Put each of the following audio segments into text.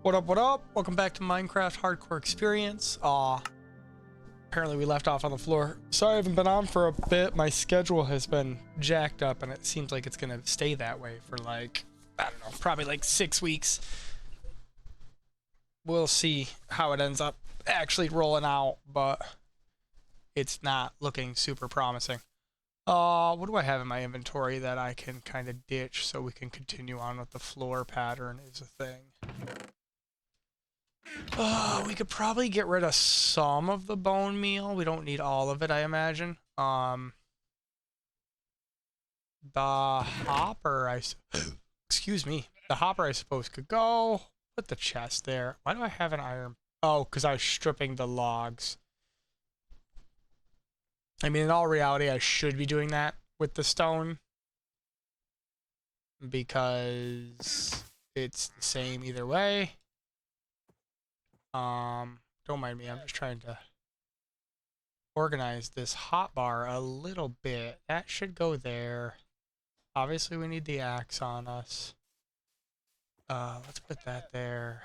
What up, what up? Welcome back to Minecraft Hardcore Experience. Apparently we left off on the floor. Sorry I haven't been on for a bit. My schedule has been jacked up and it seems like it's gonna stay that way for like, I don't know, probably like 6 weeks. We'll see how it ends up actually rolling out, but it's not looking super promising. What do I have in my inventory that I can kind of ditch so we can continue on with the floor pattern is a thing. We could probably get rid of some of the bone meal. We don't need all of it, I imagine. The hopper, excuse me. The hopper, I suppose, could go. Put the chest there. Why do I have an iron? Oh, because I was stripping the logs. I mean, in all reality, I should be doing that with the stone. Because it's the same either way. Don't mind me, I'm just trying to organize this hotbar a little bit. That should go there. Obviously we need the axe on us. Let's put that there.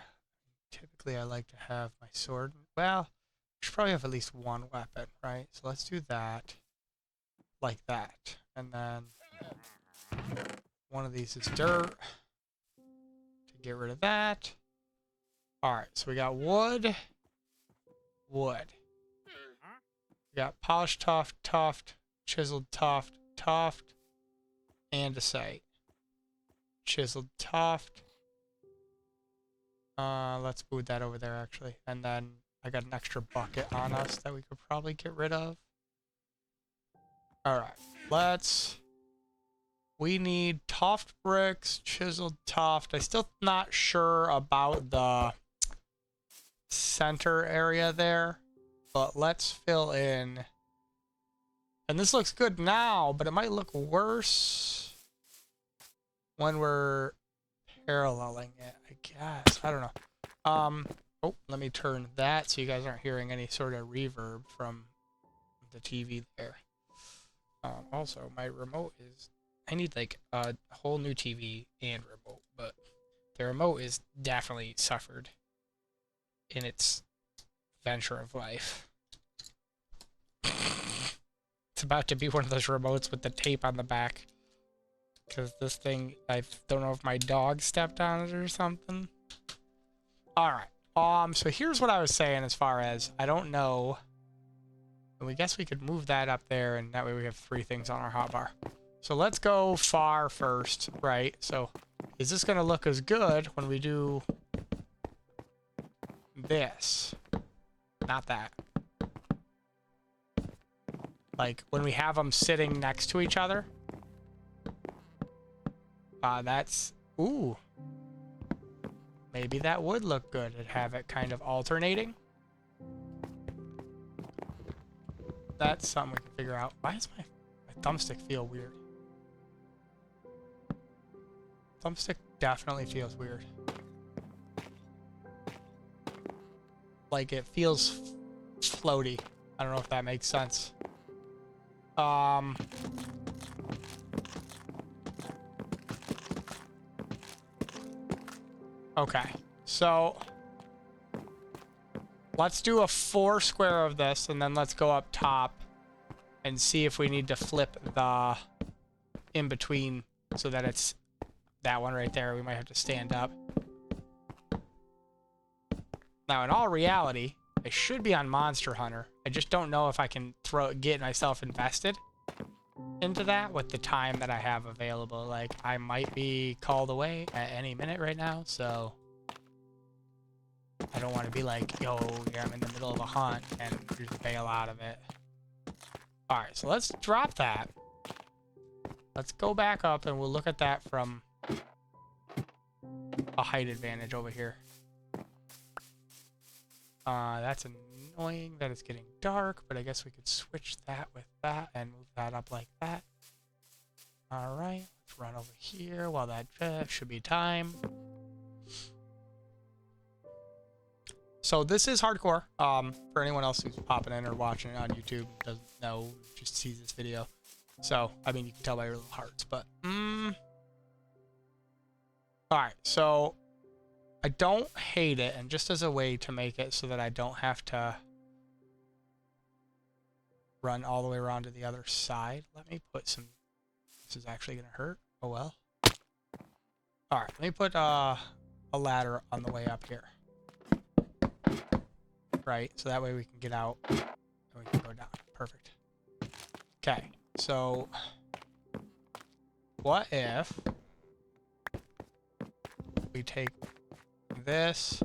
Typically I like to have my sword. Well, I should probably have at least one weapon, right? So let's do that. Like that. And then one of these is dirt. To get rid of that. Alright, so we got wood. Wood. We got polished tuft, chiseled tuft, andesite. Chiseled tuft. Let's move that over there actually. And then I got an extra bucket on us that we could probably get rid of. Alright, we need tuft bricks, chiseled tuft. I'm still not sure about the center area there, but let's fill in. And this looks good now, but it might look worse when we're paralleling it, I guess. I don't know. Oh, let me turn that so you guys aren't hearing any sort of reverb from the TV there. Also, my remote is, I need like a whole new TV and remote, but the remote is definitely suffered in its venture of life. It's about to be one of those remotes with the tape on the back. Because this thing, I don't know if my dog stepped on it or something. Alright. So here's what I was saying as far as, I don't know. And we guess we could move that up there and that way we have 3 things on our hotbar. So let's go far first, right? So is this going to look as good when we do this? Not that. Like when we have them sitting next to each other. That's, ooh. Maybe that would look good and have it kind of alternating. That's something we can figure out. Why does my thumbstick feel weird? Thumbstick definitely feels weird. Like it feels floaty. I don't know if that makes sense. Okay, so let's do a 4 square of this and then let's go up top and see if we need to flip the in between so that it's that one right there. We might have to stand up. Now, in all reality, I should be on Monster Hunter. I just don't know if I can get myself invested into that with the time that I have available. Like, I might be called away at any minute right now, so I don't want to be like, yo, yeah, I'm in the middle of a hunt and just bail out of it. Alright, so let's drop that. Let's go back up and we'll look at that from a height advantage over here. That's annoying that it's getting dark, but I guess we could switch that with that and move that up like that. Alright, let's run over here while that should be time. So this is hardcore. For anyone else who's popping in or watching it on YouTube, doesn't know, just sees this video. So, I mean, you can tell by your little hearts, but, Alright, so I don't hate it, and just as a way to make it so that I don't have to run all the way around to the other side, let me put some... This is actually going to hurt. Oh well. Alright, let me put a ladder on the way up here. Right, so that way we can get out and we can go down. Perfect. Okay, so what if we take this,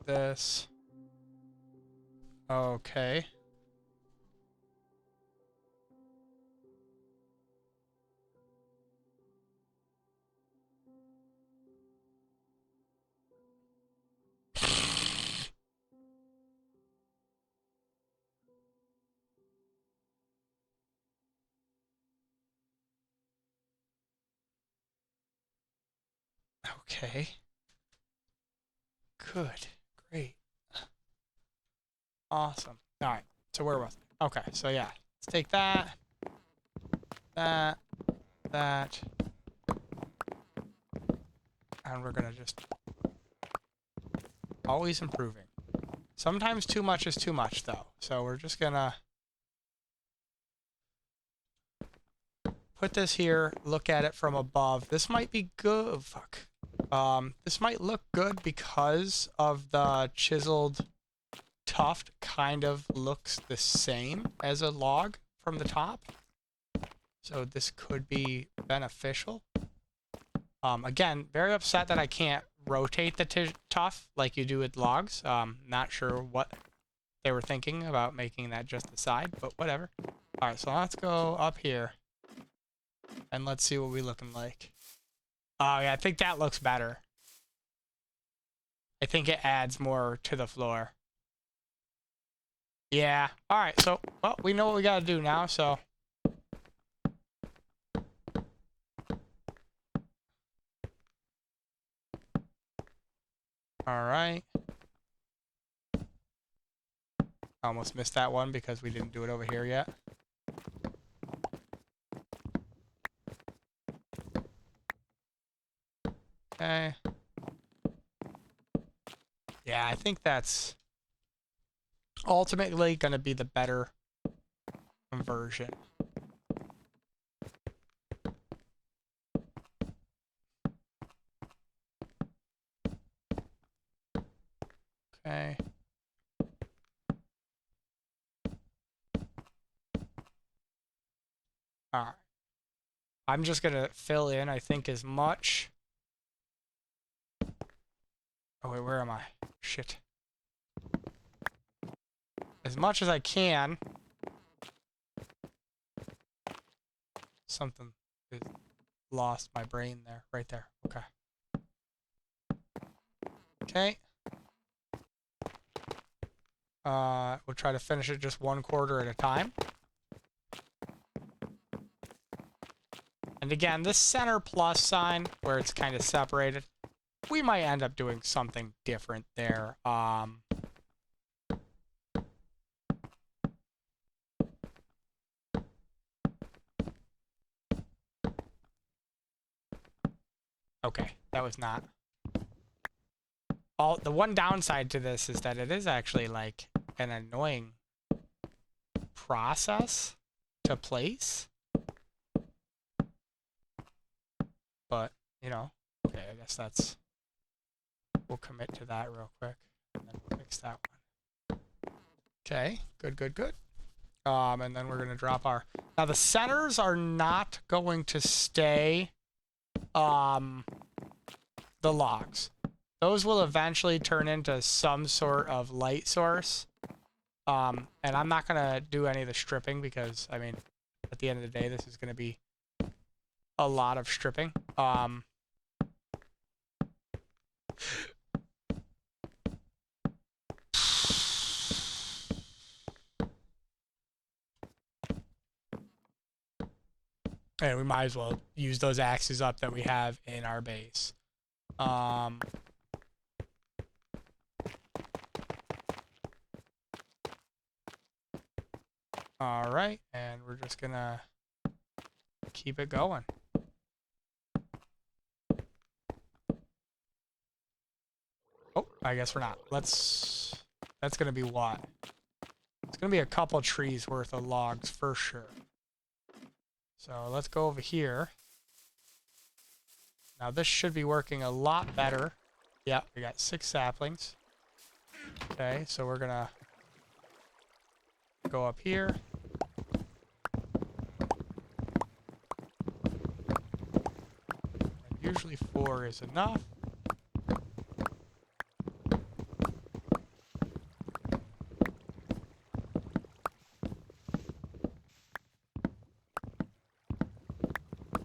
this, okay. Okay. Good. Great. Awesome. All right. So where was it? Okay. So yeah, let's take that, that, that, and we're gonna just always improving. Sometimes too much is too much, though. So we're just gonna put this here. Look at it from above. This might be good. Oh, fuck. This might look good because of the chiseled tuft kind of looks the same as a log from the top. So this could be beneficial. Again, very upset that I can't rotate the tuft like you do with logs. Not sure what they were thinking about making that just the side, but whatever. All right, so let's go up here and let's see what we're looking like. Oh yeah, I think that looks better. I think it adds more to the floor. Yeah. All right. So, well, we know what we got to do now. So, all right. Almost missed that one because we didn't do it over here yet. Okay. Yeah, I think that's ultimately going to be the better version. Okay. All right. I'm just going to fill in, I think, as much. Oh, wait, where am I? Shit. As much as I can. Something is lost my brain there. Right there. Okay. Okay. We'll try to finish it just 1/4 at a time. And again, this center plus sign, where it's kind of separated, we might end up doing something different there. Okay, that was not. The one downside to this is that it is actually like an annoying process to place. But, you know, okay, I guess that's... We'll commit to that real quick, and then we'll fix that one. Okay, good, good, good. And then we're going to drop our... Now, the centers are not going to stay the logs. Those will eventually turn into some sort of light source. And I'm not going to do any of the stripping because, I mean, at the end of the day, this is going to be a lot of stripping. And we might as well use those axes up that we have in our base. All right, and we're just gonna keep it going. I guess we're not. That's gonna be what? It's gonna be a couple trees worth of logs for sure. So let's go over here. Now this should be working a lot better. Yeah, we got 6 saplings. Okay, so we're gonna go up here. And usually 4 is enough.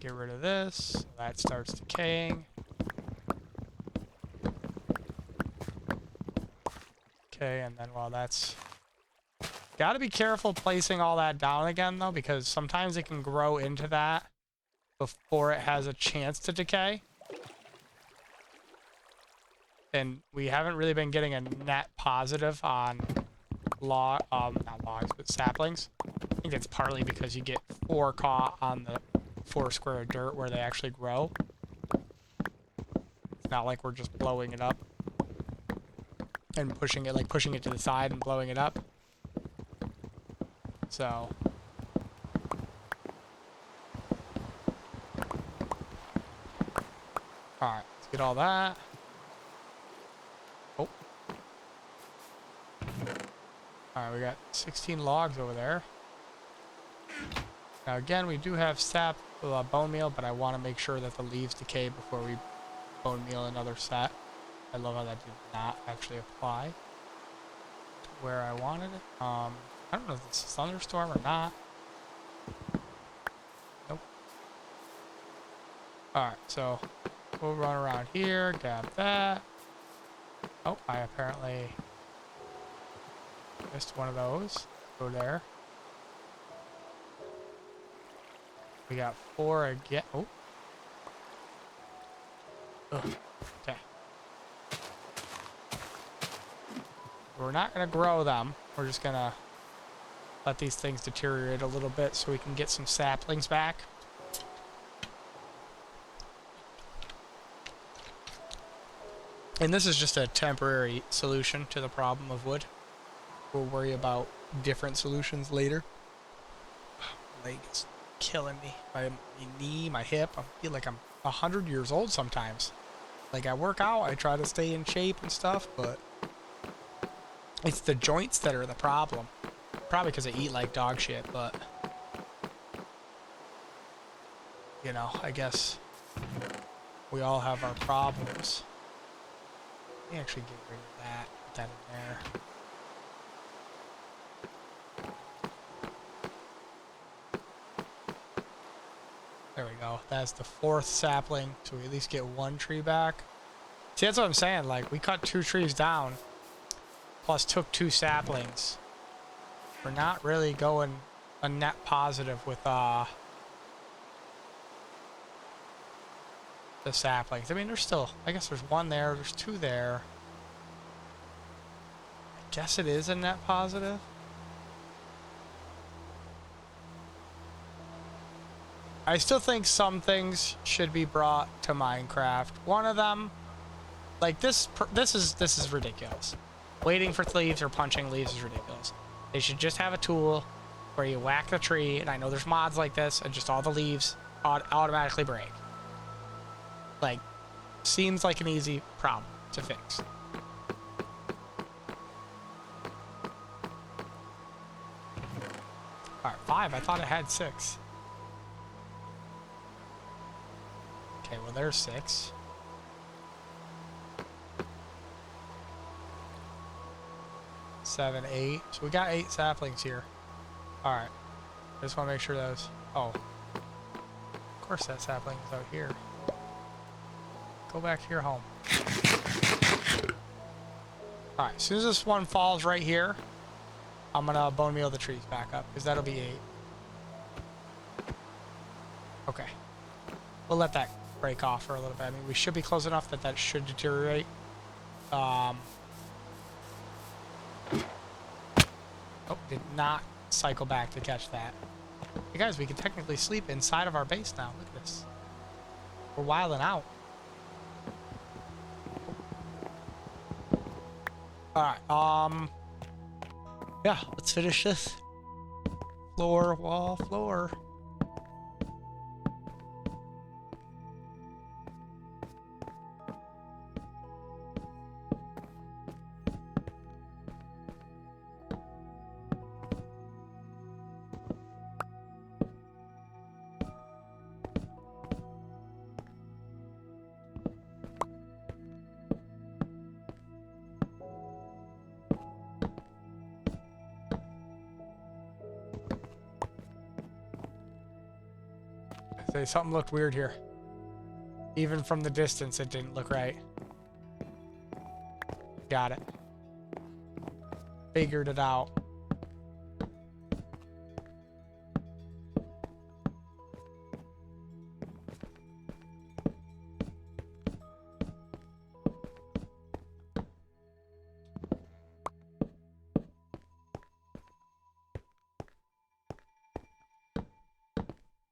Get rid of this. That starts decaying. Okay, and then while that's... Gotta be careful placing all that down again, though, because sometimes it can grow into that before it has a chance to decay. And we haven't really been getting a net positive on not logs, but saplings. I think it's partly because you get 4 caught on the 4 square of dirt where they actually grow. It's not like we're just blowing it up and pushing it to the side and blowing it up. So alright, let's get all that. Oh. Alright, we got 16 logs over there. Now again, we do have bone meal, but I want to make sure that the leaves decay before we bone meal another set. I love how that did not actually apply to where I wanted it. I don't know if this is a thunderstorm or not. Nope. Alright, so we'll run around here, grab that. Oh, I apparently missed one of those. Go there. We got 4 again. Oh. Ugh. Okay. We're not going to grow them. We're just going to let these things deteriorate a little bit so we can get some saplings back. And this is just a temporary solution to the problem of wood. We'll worry about different solutions later. My leg is killing me. My knee, my hip. I feel like I'm 100 years old sometimes. Like I work out, I try to stay in shape and stuff, but it's the joints that are the problem. Probably because I eat like dog shit, but you know, I guess we all have our problems. Let me actually get rid of that. Put that in there. There we go. That's the 4th sapling, so we at least get 1 tree back. See, that's what I'm saying. Like, we cut 2 trees down, plus took 2 saplings. We're not really going a net positive with the saplings. I mean, there's still, I guess there's 1 there, there's 2 there. I guess it is a net positive. I still think some things should be brought to Minecraft. One of them, like this is ridiculous. Waiting for leaves or punching leaves is ridiculous. They should just have a tool where you whack the tree, and I know there's mods like this, and just all the leaves automatically break. Like, seems like an easy problem to fix. Alright, 5. I thought it had 6. Okay, well there's 6. Seven, 8. So we got 8 saplings here. Alright. I just want to make sure those... Oh. Of course that sapling is out here. Go back to your home. Alright, as soon as this one falls right here, I'm gonna bone meal the trees back up, because that'll be 8. Okay. We'll let that break off for a little bit. I mean, we should be close enough that that should deteriorate. Oh, did not cycle back to catch that. Hey guys, we can technically sleep inside of our base now. Look at this. We're wilding out. Alright, yeah, let's finish this. Floor, wall, floor. Say something looked weird here. Even from the distance, it didn't look right. Got it. Figured it out.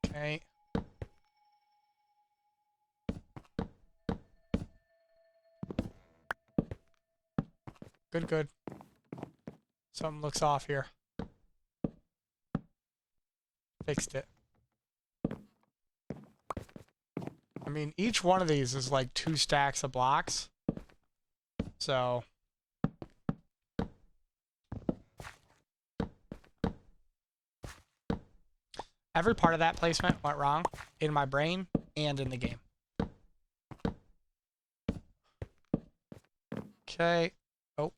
Okay. Good, good. Something looks off here. Fixed it. I mean, each one of these is like 2 stacks of blocks. So... every part of that placement went wrong in my brain and in the game. Okay. Oh.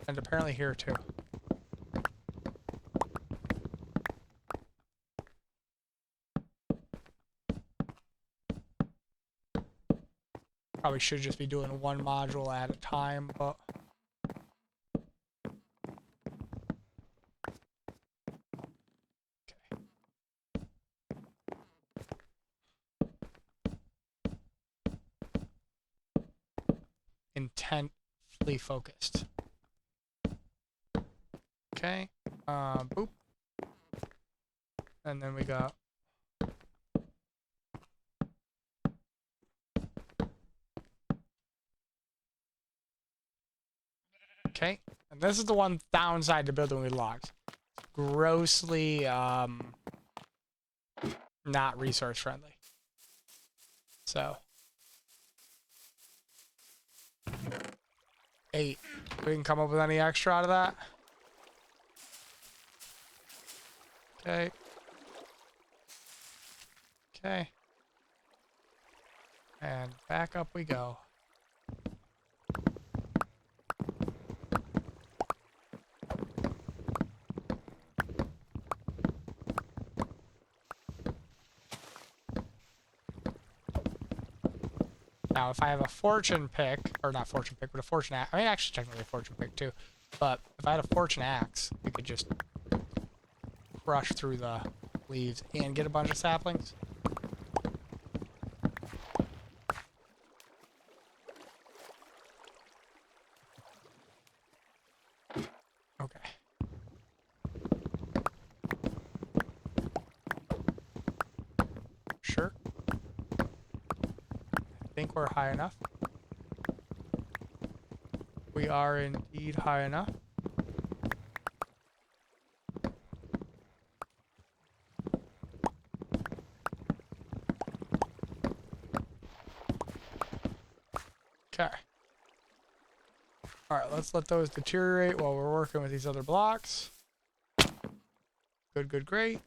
And apparently here too. Probably should just be doing one module at a time, but... intently focused. Okay. Boop. And then we got... okay. And this is the one downside to building with logs. Grossly, not resource friendly. So... 8. We can come up with any extra out of that. Okay. Okay. And back up we go. Now, if I have a fortune pick, or not fortune pick, but a fortune axe, I mean, actually, technically a fortune pick too, but if I had a fortune axe, we could just crush through the leaves and get a bunch of saplings. Okay. Sure. I think we're high enough. We are indeed high enough. Okay. Alright, let's let those deteriorate while we're working with these other blocks. Good, good, great.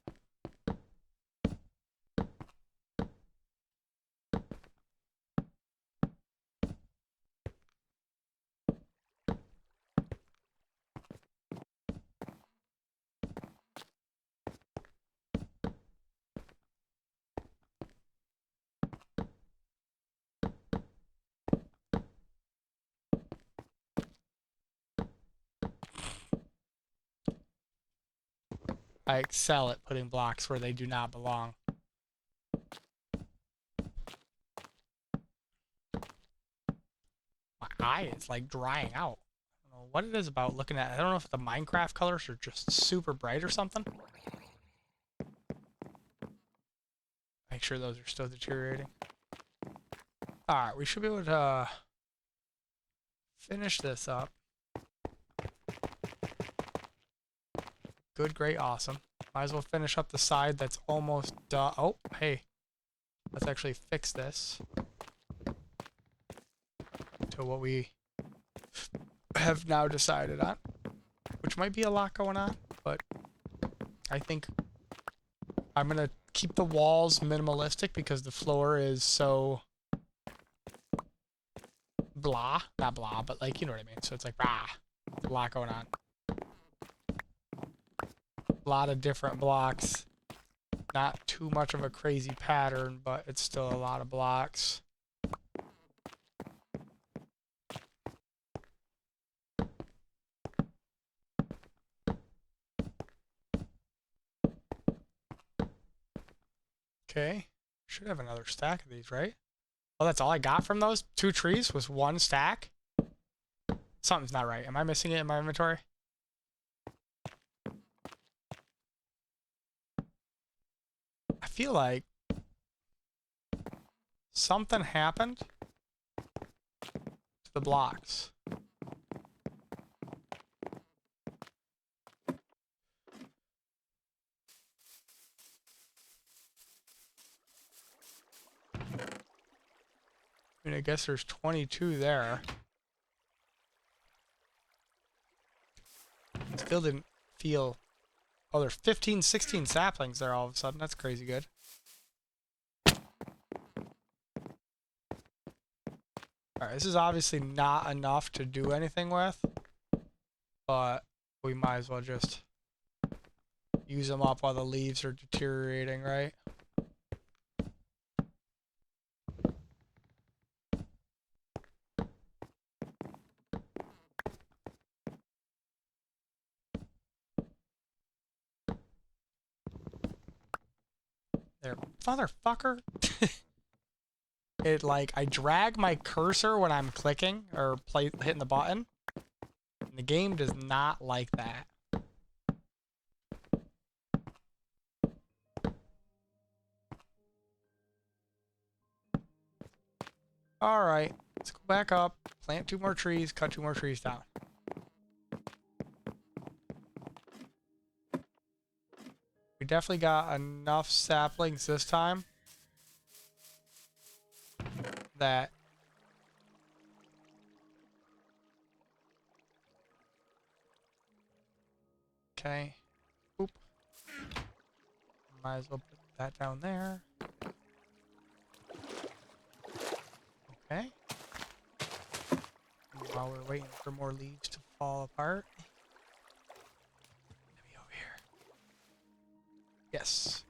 I excel at putting blocks where they do not belong. My eye is like drying out. I don't know what it is about looking at. I don't know if the Minecraft colors are just super bright or something. Make sure those are still deteriorating. Alright, we should be able to finish this up. Good, great, awesome. Might as well finish up the side that's almost done. Oh, hey. Let's actually fix this to what we have now decided on, which might be a lot going on, but I think I'm going to keep the walls minimalistic because the floor is so blah. Not blah, but like, you know what I mean. So it's like, rah. A lot going on. A lot of different blocks. Not too much of a crazy pattern, but it's still a lot of blocks. Okay. Should have another stack of these, right? Oh, that's all I got from those 2 trees was 1 stack? Something's not right. Am I missing it in my inventory? I feel like something happened to the blocks. I mean, I guess there's 22 there. Still didn't feel... Oh, there's 15, 16 saplings there all of a sudden. That's crazy good. Alright, this is obviously not enough to do anything with, but we might as well just use them up while the leaves are deteriorating, right? There, motherfucker. It like, I drag my cursor when I'm clicking or hitting the button. And the game does not like that. Alright, let's go back up, plant 2 more trees, cut 2 more trees down. We definitely got enough saplings this time that okay. Oop. Might as well put that down there. Okay. While we're waiting for more leaves to fall apart. Let me over here. Yes.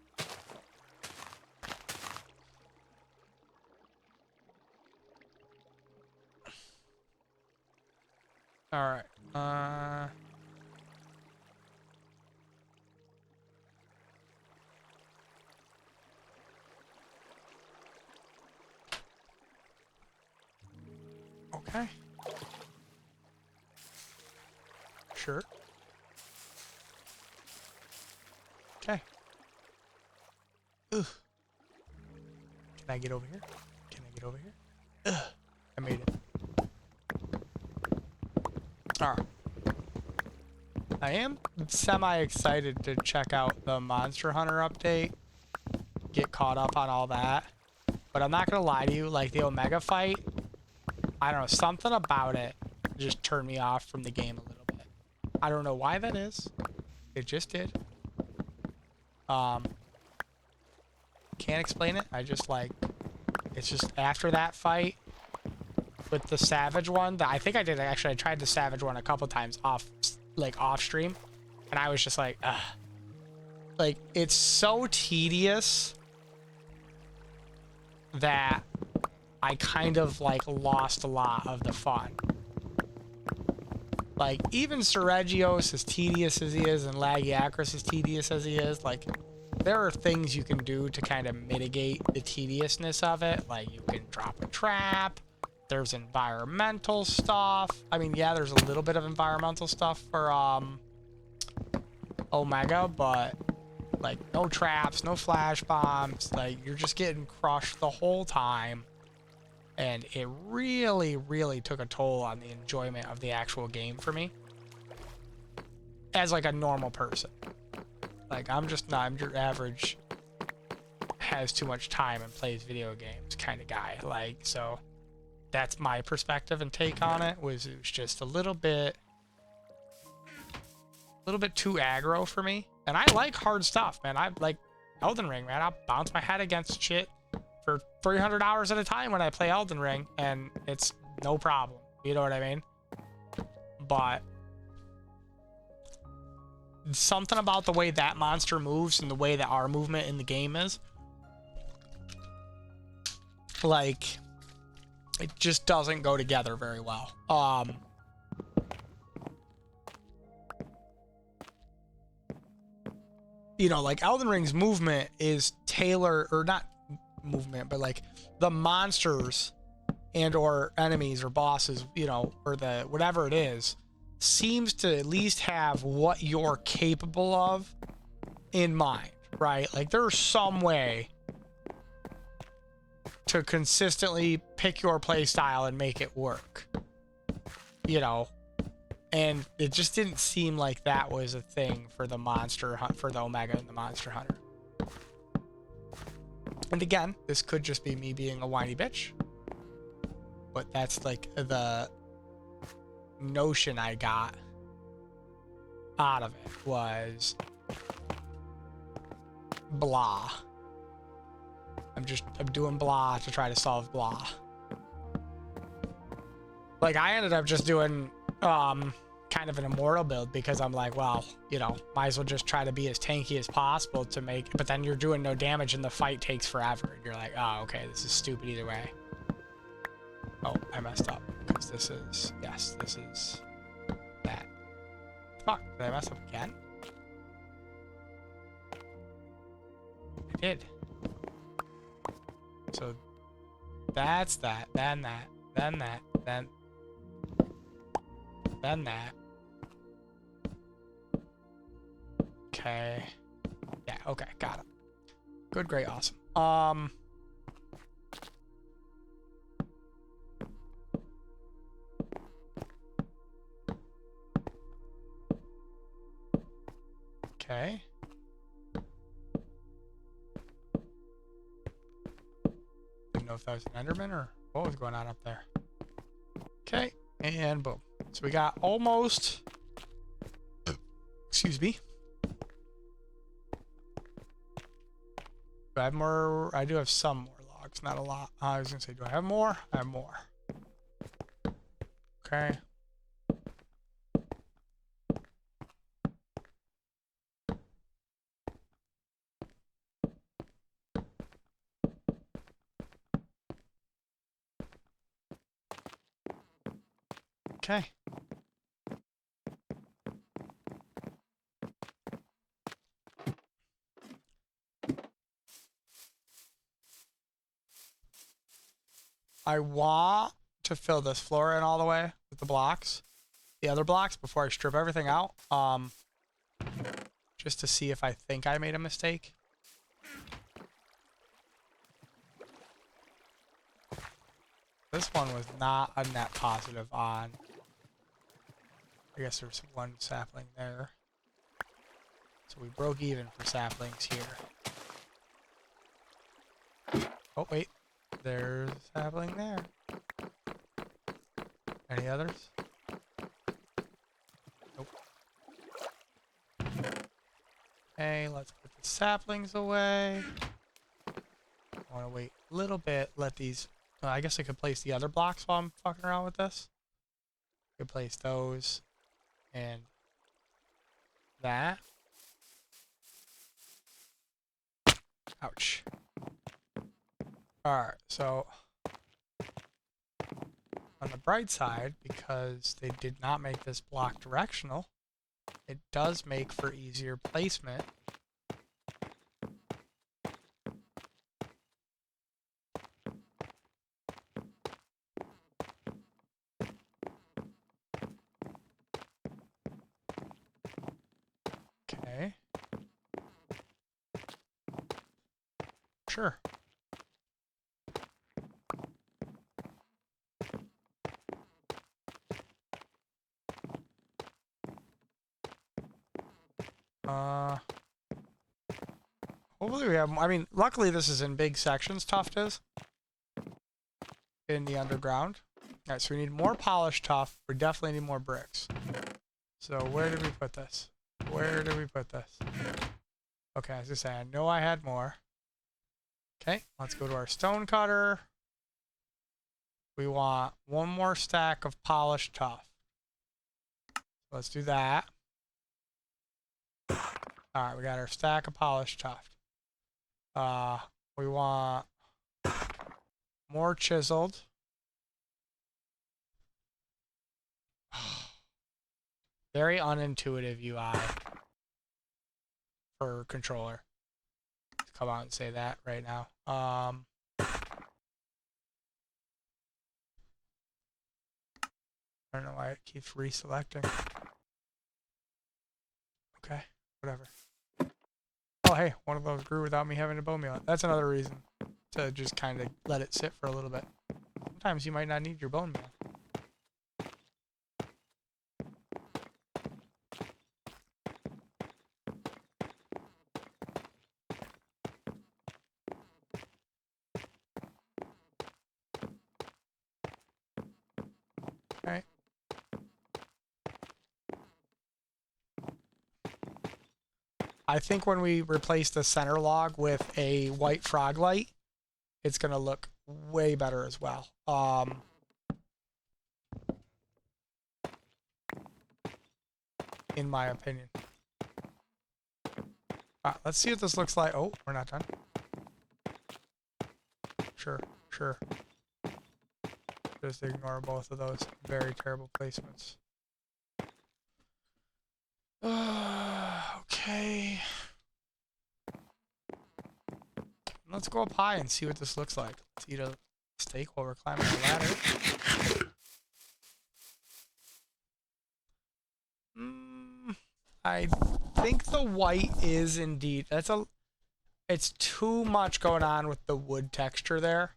All right. Okay. Sure. Okay. Ugh. Can I get over here? Can I get over here? Ugh. I made it. Alright. I am semi-excited to check out the Monster Hunter update. Get caught up on all that. But I'm not gonna lie to you, like the Omega fight, I don't know, something about it just turned me off from the game a little bit. I don't know why that is. It just did. Can't explain it. I just like, it's just after that fight with the Savage one, that I think I did actually, I tried the Savage one a couple times off stream, and I was just like, ugh. Like, it's so tedious that I kind of like lost a lot of the fun. Like, even Seregios, as tedious as he is, and Lagiacrus, as tedious as he is, like, there are things you can do to kind of mitigate the tediousness of it. Like, you can drop a trap. There's environmental stuff. I mean, yeah, there's a little bit of environmental stuff for, Omega, but, like, no traps, no flash bombs. Like, you're just getting crushed the whole time. And it really, really took a toll on the enjoyment of the actual game for me. As like a normal person. Like I'm just not, I'm your average has too much time and plays video games kind of guy. Like, so that's my perspective and take on it was just a little bit too aggro for me. And I like hard stuff, man. I like Elden Ring, man. I'll bounce my head against shit for 300 hours at a time when I play Elden Ring, and it's no problem. You know what I mean? But something about the way that monster moves and the way that our movement in the game is, like, it just doesn't go together very well. You know, like Elden Ring's movement is tailored, or not movement, but like the monsters and or enemies or bosses, you know, or the whatever it is, seems to at least have what you're capable of in mind, right? Like there's some way to consistently pick your play style and make it work, you know. And it just didn't seem like that was a thing for the monster hunt, for the Omega and the Monster Hunter. And again, this could just be me being a whiny bitch, but that's like the notion I got out of it was blah. I'm doing blah to try to solve blah. Like I ended up just doing kind of an immortal build because I'm like, well, you know, might as well just try to be as tanky as possible to make, but then you're doing no damage and the fight takes forever. And you're like, oh, okay, this is stupid either way. Oh, I messed up because this is, yes, this is that. Fuck, did I mess up again? I did. So that's that, then that, then that, then that. Okay. Yeah, okay, got it. Good, great, awesome. Okay. Didn't know if that was an Enderman or what was going on up there. Okay, and boom. So we got almost, excuse me. Do I have more? I do have some more logs, not a lot. I was gonna say, do I have more? I have more. Okay. Okay. I want to fill this floor in all the way with the blocks, the other blocks, before I strip everything out. Just to see if I think I made a mistake. This one was not a net positive on. I guess there's one sapling there. So we broke even for saplings here. Oh, wait. There's a sapling there. Any others? Nope. Okay, let's put the saplings away. I want to wait a little bit, let these... I guess I could place the other blocks while I'm fucking around with this. I could place those and that. Ouch. Alright, so on the bright side, because they did not make this block directional, it does make for easier placement. Okay. Sure. Hopefully we have, I mean, luckily this is in big sections, Tuft is. In the underground. Alright, so we need more polished tuff. We definitely need more bricks. So where did we put this? Where did we put this? Okay, as I say, I know I had more. Okay, let's go to our stone cutter. We want one more stack of polished tuff. Let's do that. Alright, we got our stack of polished tuff. We want more chiseled. Very unintuitive UI for controller. Let's come out and say that right now. I don't know why it keeps reselecting. Okay, whatever. Oh, hey, one of those grew without me having to bone meal it. That's another reason to just kind of let it sit for a little bit. Sometimes you might not need your bone meal. Okay. I think when we replace the center log with a white frog light, it's going to look way better as well. In my opinion. Let's see what this looks like. Oh, we're not done. Sure. Just ignore both of those very terrible placements. Okay. Let's go up high and see what this looks like. Let's eat a steak while we're climbing the ladder. I think the white is indeed, it's too much going on with the wood texture there.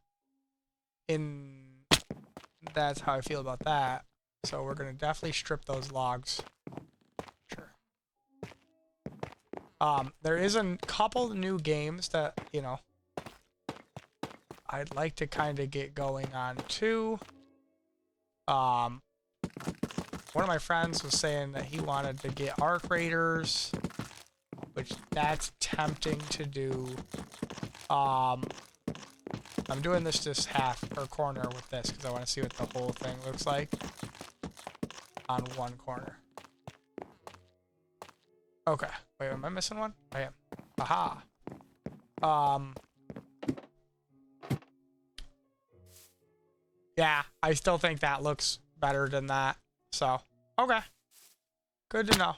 That's how I feel about that. So we're gonna definitely strip those logs. Sure. There is a couple new games that, you know, I'd like to kind of get going on too. One of my friends was saying that he wanted to get Arc Raiders, which that's tempting to do. I'm doing this just half or corner with this because I want to see what the whole thing looks like on one corner. Okay. Wait, am I missing one? I am. Aha. Yeah, I still think that looks better than that. So, okay. Good to know.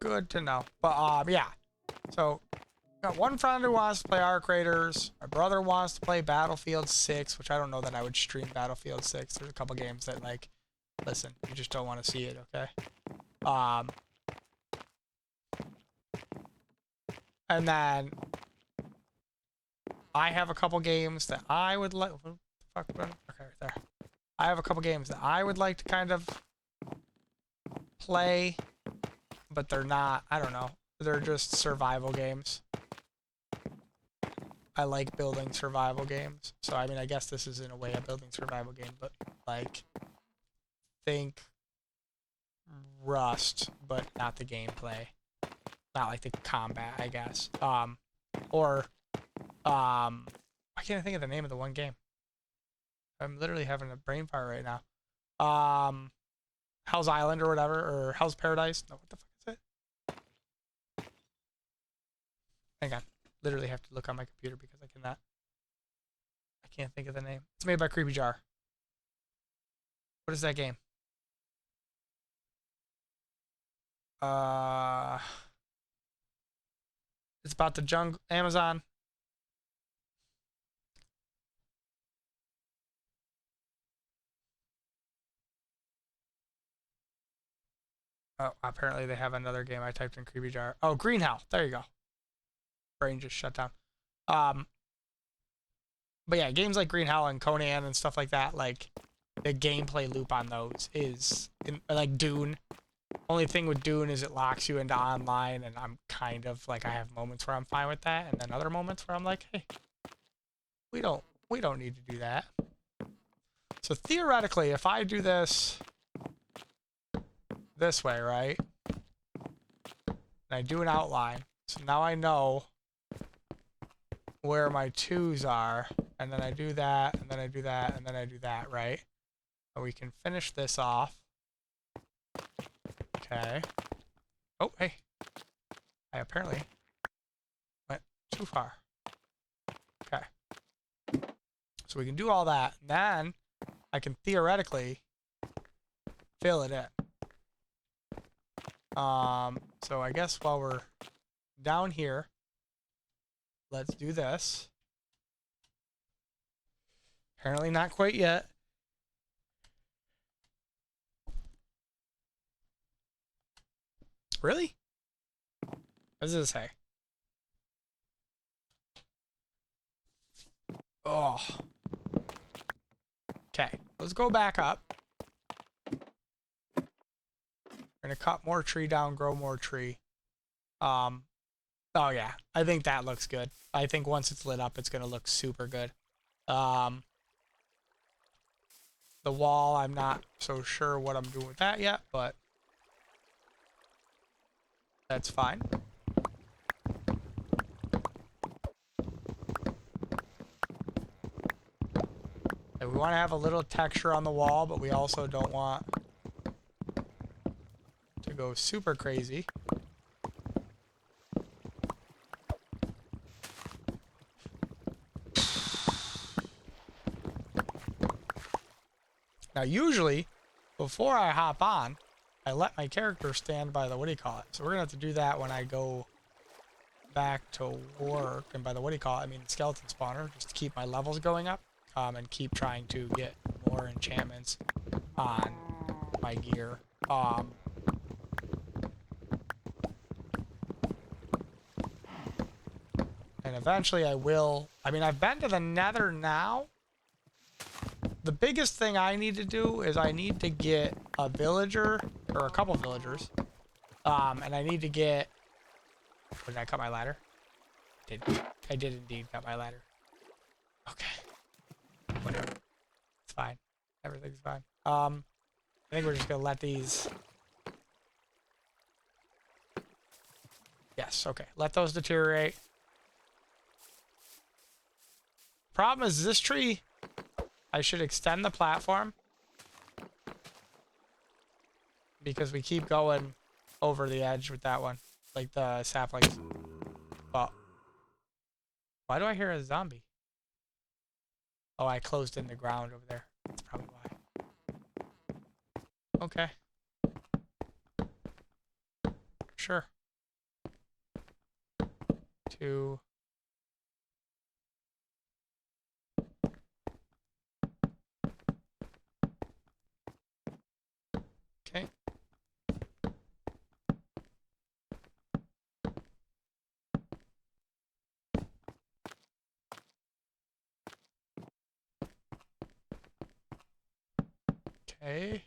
Good to know. But, yeah. So, got one friend who wants to play Arc Raiders. My brother wants to play Battlefield 6, which I don't know that I would stream Battlefield 6. There's a couple games that, like, listen, you just don't want to see it, okay? And then I have a couple games that I would like. Okay, right there. I have a couple games that I would like to kind of play, but they're not. I don't know. They're just survival games. I like building survival games. So, I mean, I guess this is in a way a building survival game, but like, think Rust, but not the gameplay. Not like the combat, I guess. Why can't I think of the name of the one game? I'm literally having a brain fire right now. Hell's Island or whatever, or Hell's Paradise. No, what the fuck is it? Hang on. Literally have to look on my computer because I can't think of the name. It's made by Creepy Jar. What is that game? It's about the jungle, Amazon. Oh, apparently they have another game. I typed in Creepy Jar. Oh, Green Hell. There you go. Brain just shut down. But yeah, games like Green Hell and Conan and stuff like that, like the gameplay loop on those is like Dune. Only thing with Dune is it locks you into online, and I'm kind of like, I have moments where I'm fine with that, and then other moments where I'm like, hey, we don't need to do that. So theoretically, if I do this way, right? And I do an outline, so now I know where my 2s are, and then I do that, and then I do that, and then I do that, right? And we can finish this off. Okay. Oh, hey. I apparently went too far. Okay. So we can do all that, and then I can theoretically fill it in. So I guess while we're down here, let's do this. Apparently not quite yet. Really? What does it say? Oh. Okay, let's go back up. We're gonna cut more tree down, grow more tree. Oh yeah, I think that looks good. I think once it's lit up, it's gonna look super good. The wall, I'm not so sure what I'm doing with that yet, but that's fine. And we want to have a little texture on the wall, but we also don't want to go super crazy. Now, usually, before I hop on, I let my character stand by the, what do you call it? So we're going to have to do that when I go back to work. And by the, what do you call it? I mean skeleton spawner, just to keep my levels going up, and keep trying to get more enchantments on my gear. And eventually I will, I mean, I've been to the Nether now. The biggest thing I need to do is I need to get a villager, or a couple villagers. And I need to get, did I cut my ladder? I did indeed cut my ladder. Okay. Whatever. It's fine. Everything's fine. I think we're just gonna let these. Yes, okay. Let those deteriorate. Problem is this tree, I should extend the platform because we keep going over the edge with that one, like the saplings. But why do I hear a zombie? Oh, I closed in the ground over there. That's probably why. Okay. Sure. 2. Okay. Okay.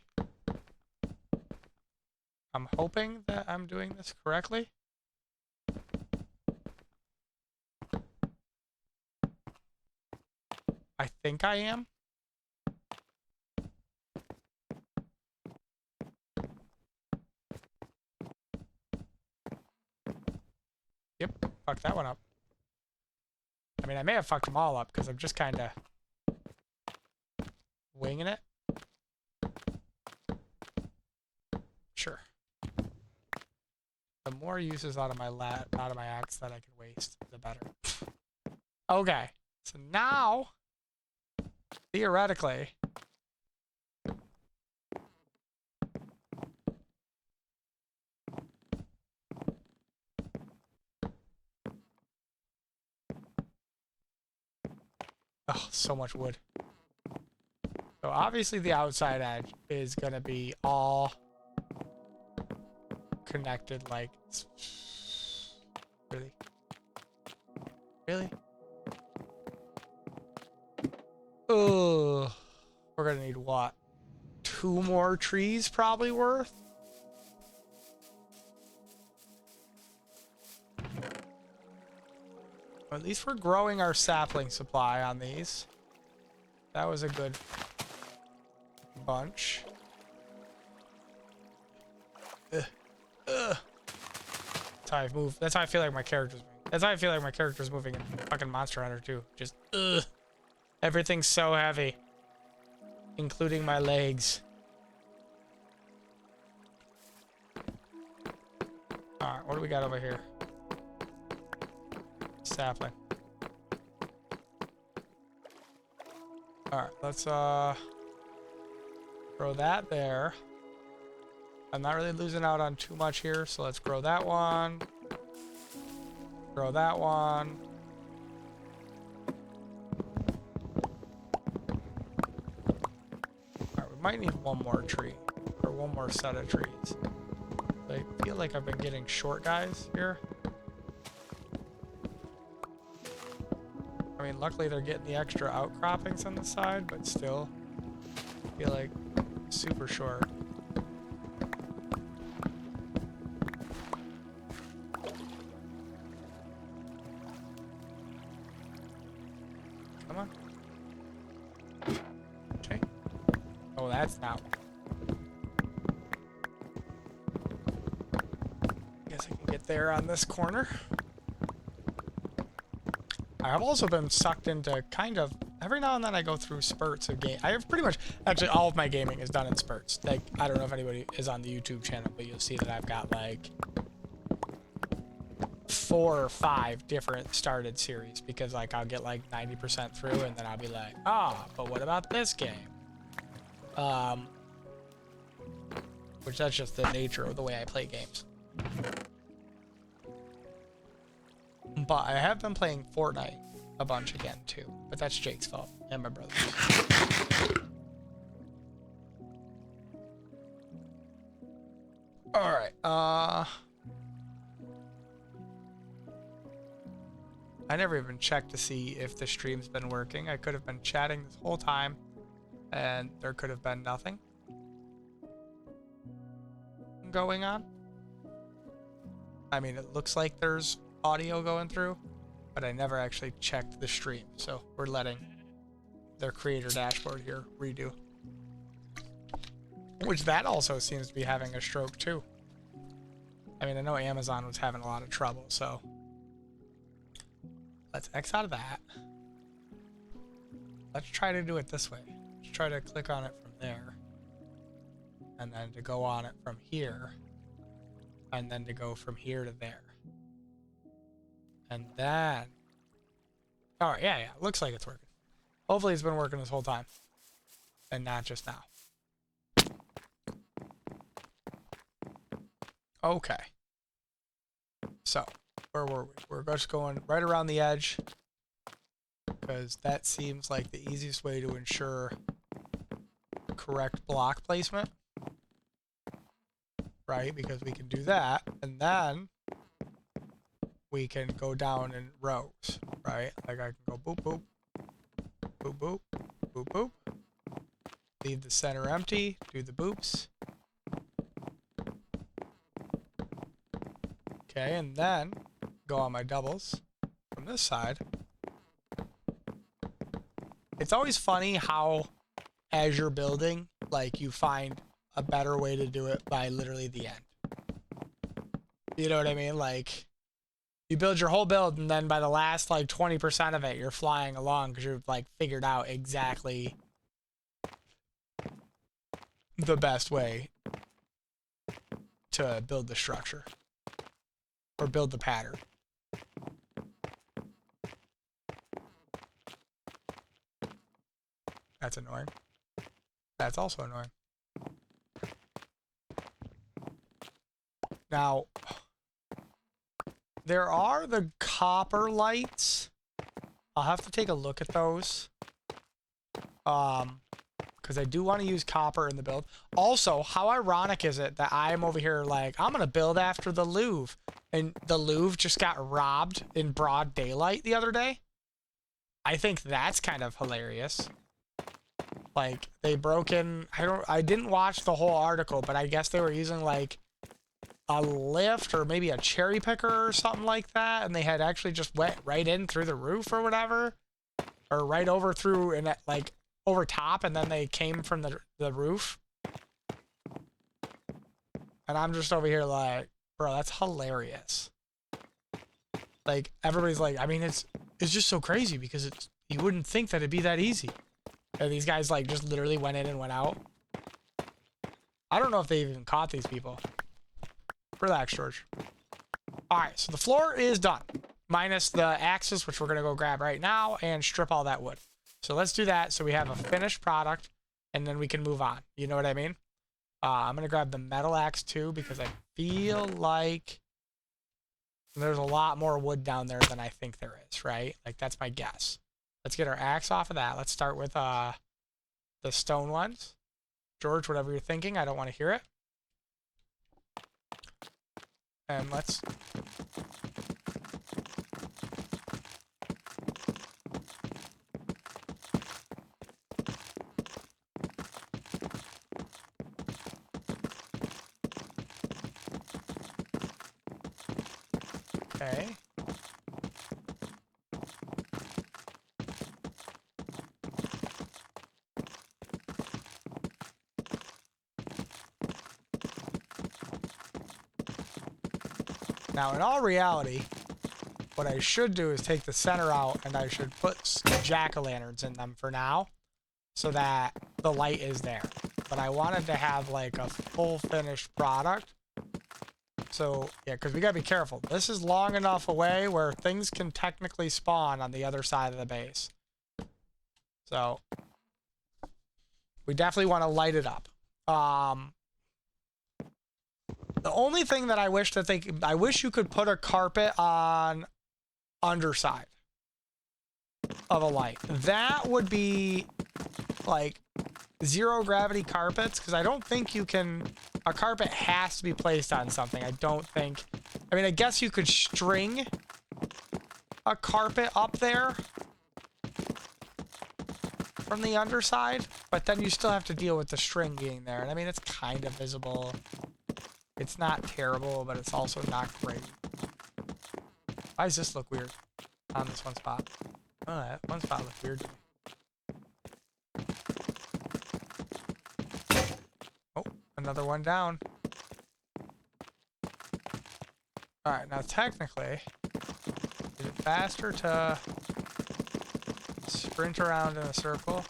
I'm hoping that I'm doing this correctly. I think I am. Yep, fucked that one up. I mean, I may have fucked them all up because I'm just kind of winging it. Sure. The more uses out of my axe that I can waste, the better. Okay, so now, theoretically, oh, so much wood. So obviously the outside edge is gonna be all connected, like, really? Really? Oh, we're gonna need what? 2 more trees probably worth? At least we're growing our sapling supply on these. That was a good bunch. That's how I move. That's how I feel like my character's moving. That's how I feel like my character's moving in fucking Monster Hunter too. Just everything's so heavy. Including my legs. Alright, what do we got over here? Sapling. Alright, let's throw that there. I'm not really losing out on too much here, so let's grow that one. Grow that one. Alright, we might need one more tree. Or one more set of trees. I feel like I've been getting short guys here. I mean, luckily they're getting the extra outcroppings on the side, but still, I feel like super short. Come on. Okay. Oh, that's not one. Guess I can get there on this corner. I have also been sucked into kind of every now and then I go through spurts of game. I have pretty much actually all of my gaming is done in spurts. Like I don't know if anybody is on the YouTube channel, but you'll see that I've got like 4 or 5 different started series because like I'll get like 90% through and then I'll be like, but what about this game? Which that's just the nature of the way I play games. But I have been playing Fortnite a bunch again too, but that's Jake's fault and my brother's. All right. I never even checked to see if the stream's been working. I could have been chatting this whole time, and there could have been nothing going on. I mean, it looks like there's audio going through, but I never actually checked the stream, so we're letting their creator dashboard here redo. Which that also seems to be having a stroke too. I mean, I know Amazon was having a lot of trouble, so let's X out of that. Let's try to do it this way. Let's try to click on it from there, and then to go on it from here, and then to go from here to there. And then, all right, yeah, looks like it's working. Hopefully it's been working this whole time and not just now. Okay. So, where were we? We're just going right around the edge because that seems like the easiest way to ensure correct block placement. Right, because we can do that, and then we can go down in rows, right? Like I can go boop, boop, boop, boop, boop, boop. Leave the center empty, do the boops. Okay, and then go on my doubles from this side. It's always funny how, as you're building, like you find a better way to do it by literally the end. You know what I mean? Like, you build your whole build, and then by the last, like, 20% of it, you're flying along because you've, like, figured out exactly the best way to build the structure. Or build the pattern. That's annoying. That's also annoying. Now, there are the copper lights. I'll have to take a look at those. Because I do want to use copper in the build. Also, how ironic is it that I'm over here like, I'm going to build after the Louvre. And the Louvre just got robbed in broad daylight the other day? I think that's kind of hilarious. Like, they broke in, I didn't watch the whole article, but I guess they were using like a lift or maybe a cherry picker or something like that, and they had actually just went right in through the roof or whatever, or right over through and like over top, and then they came from the roof. And I'm just over here like, bro, that's hilarious. Like, everybody's like, I mean, it's just so crazy because you wouldn't think that it'd be that easy. And these guys like just literally went in and went out. I don't know if they even caught these people. Relax, George. All right, so the floor is done. Minus the axes, which we're gonna go grab right now and strip all that wood. So let's do that so we have a finished product and then we can move on. You know what I mean? I'm gonna grab the metal axe too because I feel like there's a lot more wood down there than I think there is, right? Like, that's my guess. Let's get our axe off of that. Let's start with the stone ones. George, whatever you're thinking, I don't want to hear it. And let's... Okay. Now, in all reality, what I should do is take the center out and I should put jack-o'-lanterns in them for now so that the light is there. But I wanted to have like a full finished product. So, yeah, because we got to be careful. This is long enough away where things can technically spawn on the other side of the base. So, we definitely want to light it up. The only thing that I wish that I wish you could put a carpet on underside of a light. That would be like zero gravity carpets, because I don't think you can, a carpet has to be placed on something. I don't think, I mean, I guess you could string a carpet up there from the underside, but then you still have to deal with the string being there. And I mean, it's kind of visible. It's not terrible, but it's also not great. Why does this look weird on this one spot? Oh, that one spot looks weird to me. Oh, another one down. Alright, now technically, is it faster to sprint around in a circle?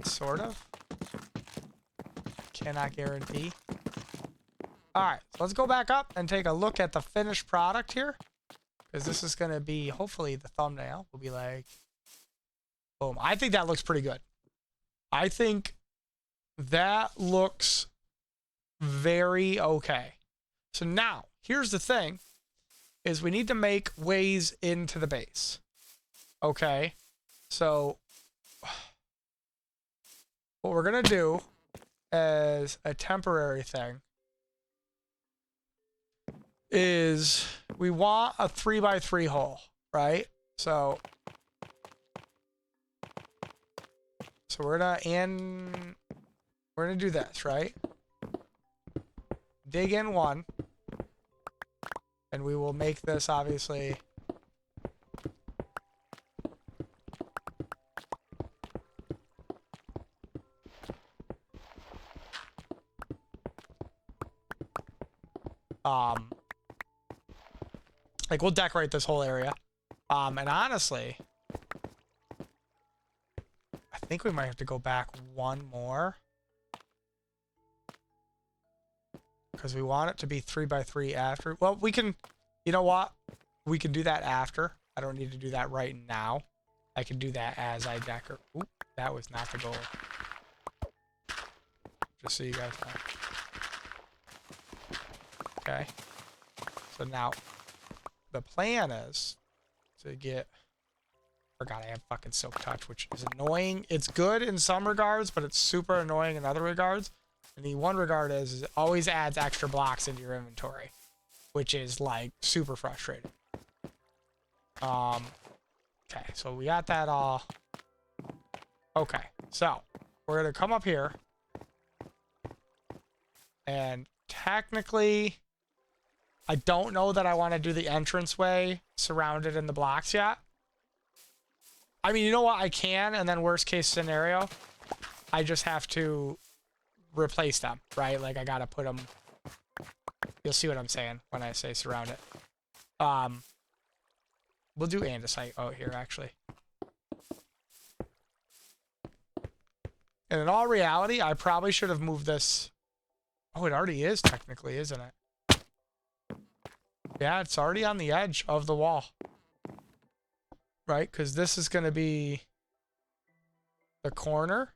Sort of. Cannot guarantee. Alright, so let's go back up and take a look at the finished product here. Because this is going to be, hopefully, the thumbnail will be like, boom. I think that looks pretty good. I think that looks very okay. So now, here's the thing, is we need to make ways into the base. Okay? So what we're going to do as a temporary thing is we want a 3x3 hole, right? So we're gonna do this, right? Dig in one, and we will make this obviously like we'll decorate this whole area. And honestly, I think we might have to go back one more. Because we want it to be 3x3 after. Well, we can, you know what? We can do that after. I don't need to do that right now. I can do that as I decorate. Oop, that was not the goal. Just so you guys know. Okay. So now the plan is to get... Forgot I have fucking Silk Touch, which is annoying. It's good in some regards, but it's super annoying in other regards. And the one regard is it always adds extra blocks into your inventory, which is like super frustrating. Okay, so we got that all. Okay, so we're gonna come up here, and technically, I don't know that I want to do the entranceway surrounded in the blocks yet. I mean, you know what? I can, and then worst case scenario, I just have to replace them, right? Like, I gotta put them... You'll see what I'm saying when I say surround it. We'll do andesite out here, actually. And in all reality, I probably should have moved this... Oh, it already is, technically, isn't it? Yeah, it's already on the edge of the wall. Right? Because this is going to be the corner.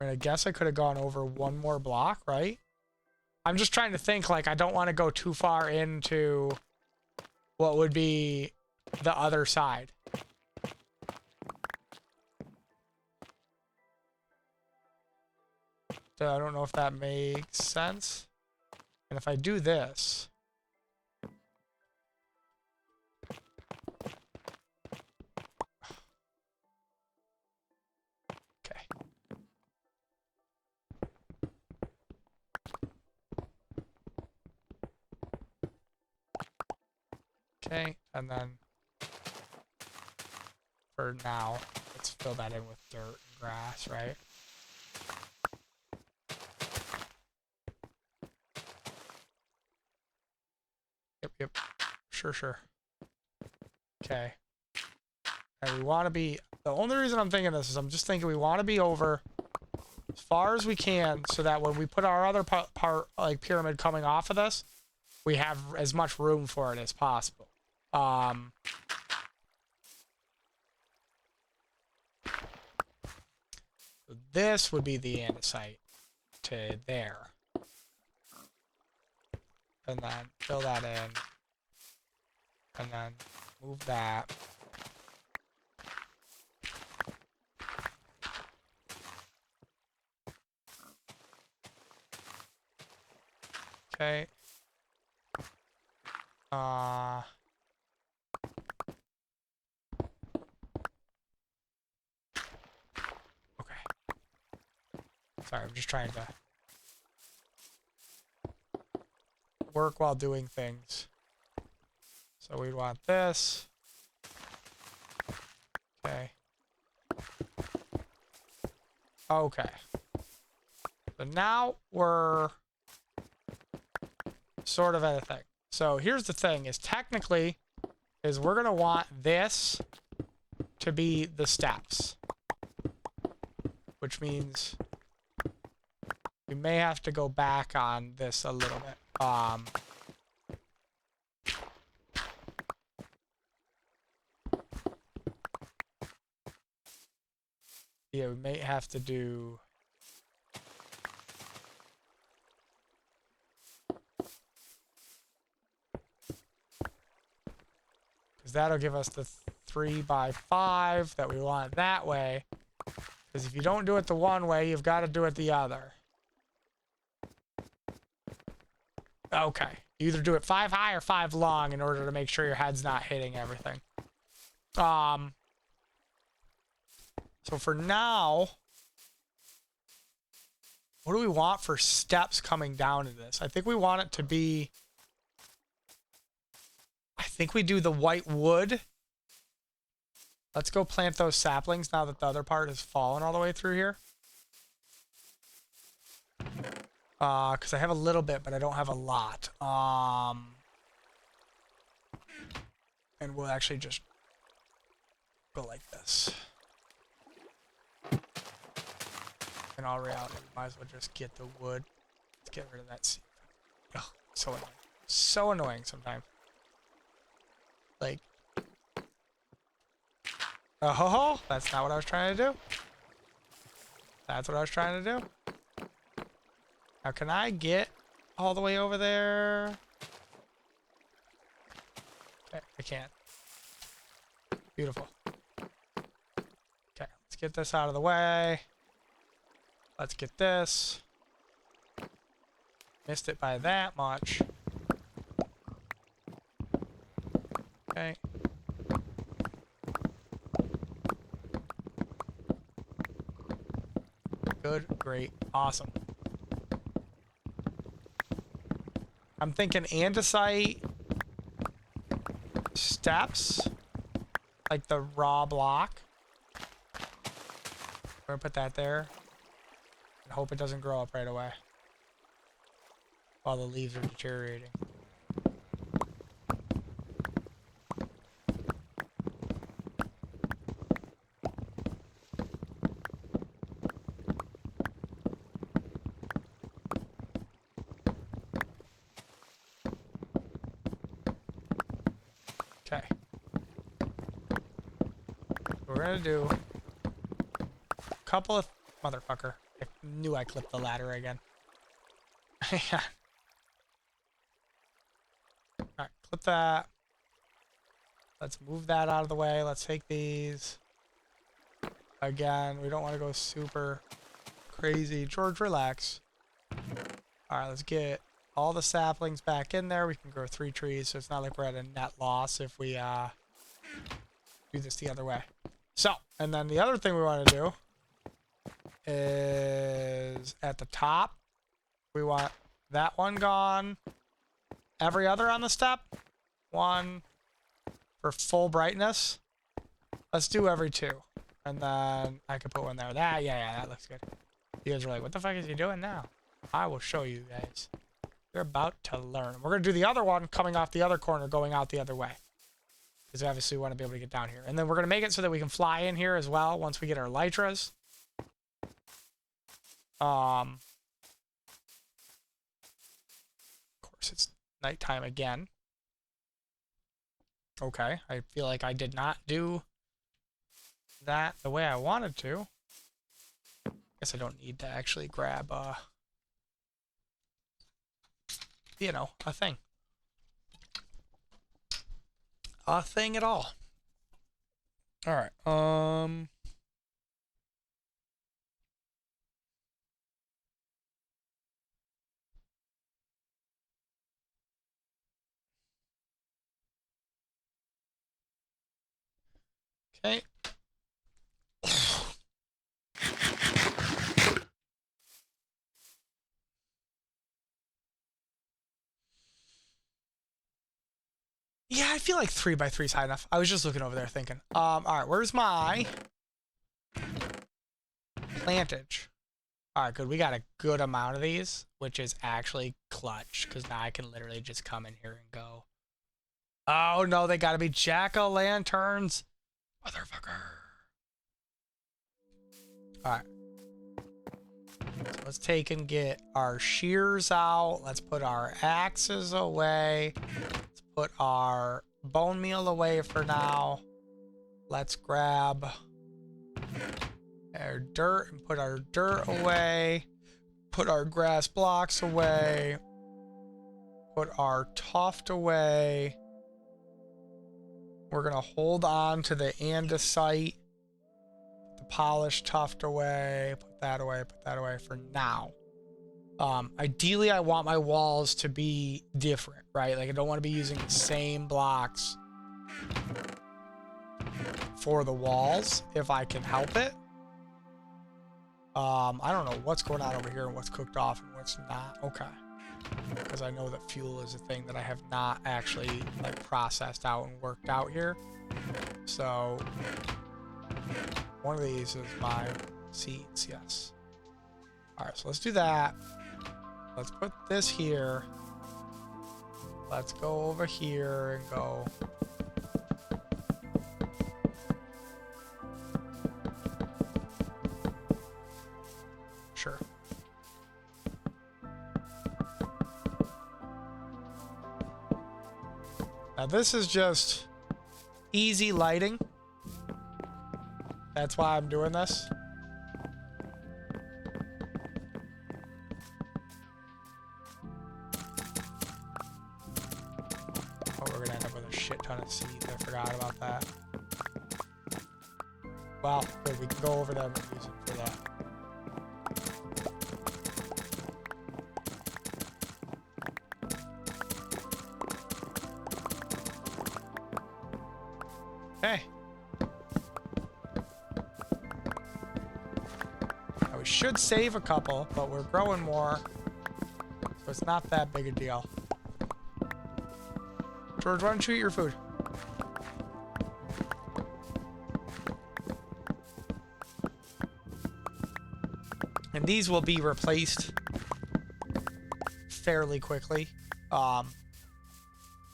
And I guess I could have gone over one more block, right? I'm just trying to think, like, I don't want to go too far into what would be the other side. So I don't know if that makes sense. And if I do this... Okay, and then for now, let's fill that in with dirt and grass, right? Yep. Sure. Okay. And we want to be... The only reason I'm thinking this is I'm just thinking we want to be over as far as we can so that when we put our other part like pyramid coming off of this, we have as much room for it as possible. This would be the andesite to there. And then fill that in. And then move that. Okay. Okay. Sorry, I'm just trying to work while doing things. So we want this. Okay. Okay. So now we're sort of at a thing. So here's the thing is technically is we're going to want this to be the steps, which means we may have to go back on this a little bit. Yeah, we may have to do... Because that'll give us the 3x5 that we want that way. Because if you don't do it the one way, you've got to do it the other. Okay. You either do it 5 high or 5 long in order to make sure your head's not hitting everything. So for now, what do we want for steps coming down to this? I think we want it to be... I think we do the white wood. Let's go plant those saplings now that the other part has fallen all the way through here. Because I have a little bit, but I don't have a lot. And we'll actually just go like this. In all reality, we might as well just get the wood. Let's get rid of that seed. Oh, so annoying. So annoying sometimes. Like... Oh, that's not what I was trying to do. That's what I was trying to do. Now, can I get all the way over there? Okay, I can. Beautiful. Okay, let's get this out of the way. Let's get this. Missed it by that much. Okay. Good, great, awesome. I'm thinking andesite steps, like the raw block. We're gonna put that there and hope it doesn't grow up right away while the leaves are deteriorating. Okay. We're gonna do a couple of motherfucker. I knew I clipped the ladder again. Yeah. Alright, clip that. Let's move that out of the way. Let's take these. Again, we don't want to go super crazy. George, relax. Alright, let's get all the saplings back in there. We can grow 3 trees, so it's not like we're at a net loss if we do this the other way. So, and then the other thing we want to do is at the top, we want that one gone. Every other on the step. One for full brightness. Let's do every 2. And then I could put one there. Yeah, that looks good. You guys are like, what the fuck is he doing now? I will show you guys. You're about to learn. We're going to do the other one coming off the other corner, going out the other way. Because obviously we want to be able to get down here. And then we're going to make it so that we can fly in here as well once we get our elytras. Of course, it's nighttime again. Okay, I feel like I did not do that the way I wanted to. Guess I don't need to actually grab, you know, a thing. A thing at all. All right, okay. Yeah, I feel like 3 by 3 is high enough. I was just looking over there thinking. All right, where's my plantage? All right, good. We got a good amount of these, which is actually clutch because now I can literally just come in here and go. Oh no, they gotta be jack-o'-lanterns, motherfucker. All right. So let's take and get our shears out. Let's put our axes away. Let's put our bone meal away for now. Let's grab our dirt and put our dirt away. Put our grass blocks away. Put our tuft away. We're going to hold on to the andesite. The polished tuft away. Put that away for now. Ideally, I want my walls to be different, right? Like, I don't want to be using the same blocks for the walls if I can help it. I don't know what's going on over here and what's cooked off and what's not. Okay. Because I know that fuel is a thing that I have not actually, like, processed out and worked out here. So, one of these is my seeds, yes. Alright, so let's do that. Let's put this here. Let's go over here and go. Sure. Now this is just easy lighting. That's why I'm doing this. forgot about that. Well, good, we can go over them and use it for that. Okay. Now we should save a couple, but we're growing more, so it's not that big a deal. George, why don't you eat your food? And these will be replaced fairly quickly. I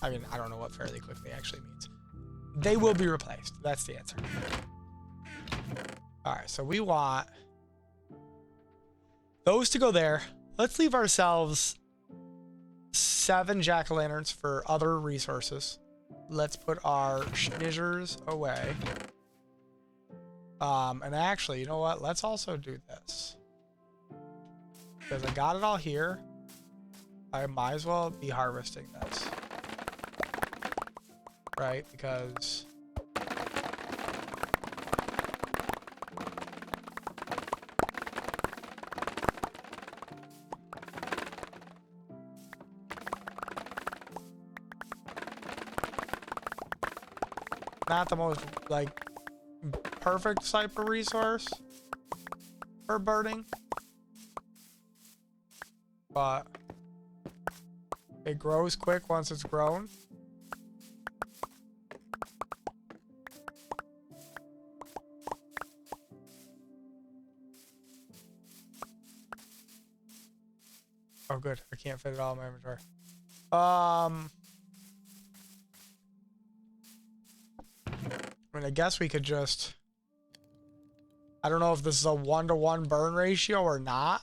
mean, I don't know what fairly quickly actually means. They will be replaced. That's the answer. All right, so we want those to go there. Let's leave ourselves 7 jack-o'-lanterns for other resources. Let's put our schnizzers away. And actually, you know what? Let's also do this. Because I got it all here. I might as well be harvesting this. Right? Because not the most, like, perfect type of resource for birding. But it grows quick once it's grown. Oh, good. I can't fit it all in my inventory. I mean, I guess we could just... I don't know if this is a 1-to-1 burn ratio or not.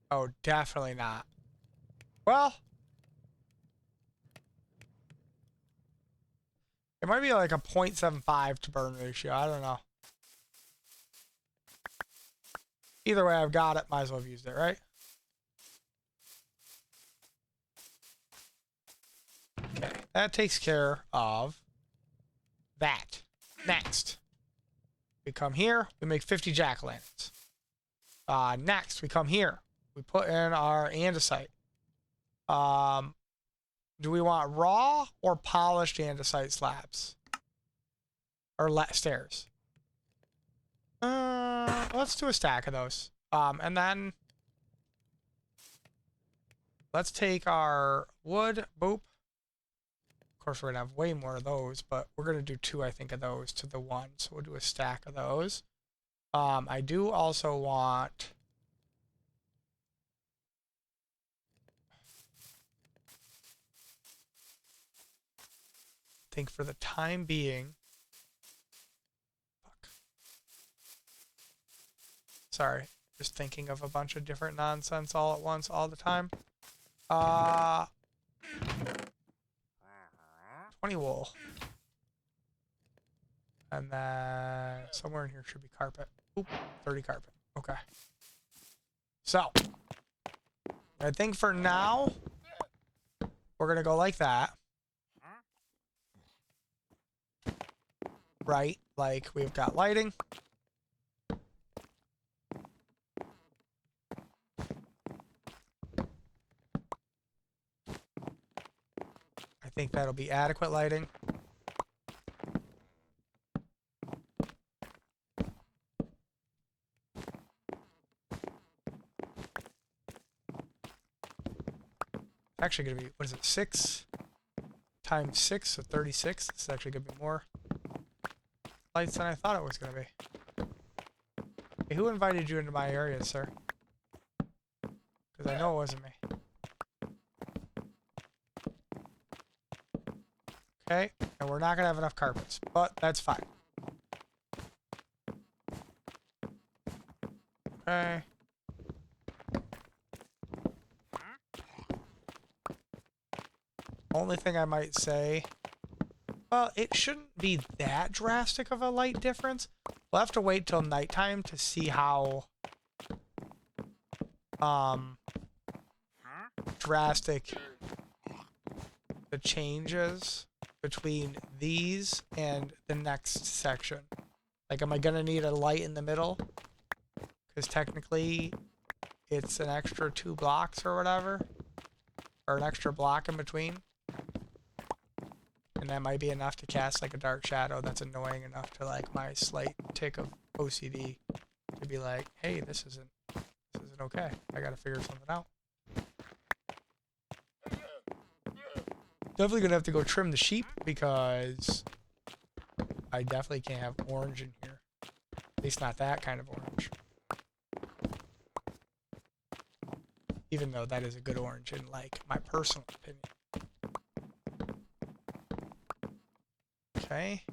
Oh, definitely not. Well, it might be like a 0.75 to burn ratio. I don't know. Either way, I've got it. Might as well have used it, right? Okay, that takes care of that. Next, we come here. We make 50 jack-o'-lanterns. Next, we come here. We put in our andesite. Do we want raw or polished andesite slabs? Or stairs? Let's do a stack of those. And then let's take our wood. Boop. Of course, we're gonna have way more of those, but we're gonna do 2, I think, of those to the 1. So we'll do a stack of those. I do also want... I think for the time being... Fuck. Sorry, just thinking of a bunch of different nonsense all at once, all the time. 20 wool. And then somewhere in here should be carpet. Oop, 30 carpet. Okay. So, I think for now, we're going to go like that. Right? Like, we've got lighting. I think that'll be adequate lighting. Actually going to be, what is it, 6 times 6, so 36. It's actually going to be more lights than I thought it was going to be. Hey, who invited you into my area, sir? Because I know it wasn't me. Okay, and we're not going to have enough carpets, but that's fine. Okay. Only thing I might say, well, it shouldn't be that drastic of a light difference. We'll have to wait till nighttime to see how drastic the changes between these and the next section. Like, am I gonna need a light in the middle? Because technically it's an extra 2 blocks or whatever, or an extra block in between. And that might be enough to cast like a dark shadow that's annoying enough to like my slight tick of OCD to be like, hey, this isn't okay. I gotta figure something out. Definitely gonna have to go trim the sheep because I definitely can't have orange in here. At least not that kind of orange. Even though that is a good orange in like my personal opinion. Okay.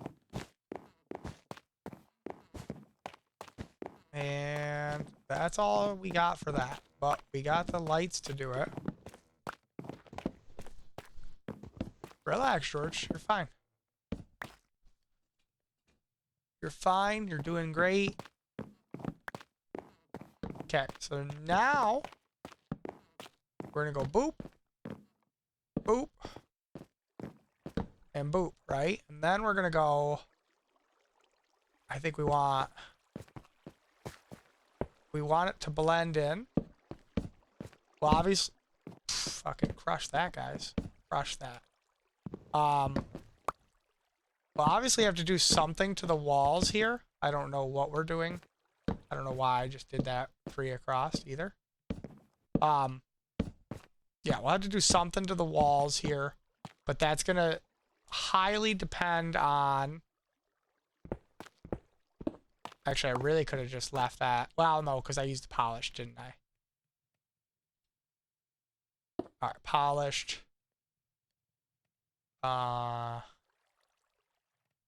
And that's all we got for that. But we got the lights to do it. Relax, George. You're fine. You're fine. You're doing great. Okay, so now we're gonna go boop, boop, and boop, right? And then we're gonna go, I think we want it to blend in. Well, obviously, fucking crush that, guys. Crush that. Well, obviously I have to do something to the walls here. I don't know what we're doing. I don't know why I just did that 3 across either. Yeah, we'll have to do something to the walls here, but that's gonna highly depend on... Actually, I really could have just left that. Well, no, because I used the polished, didn't I? Alright, polished.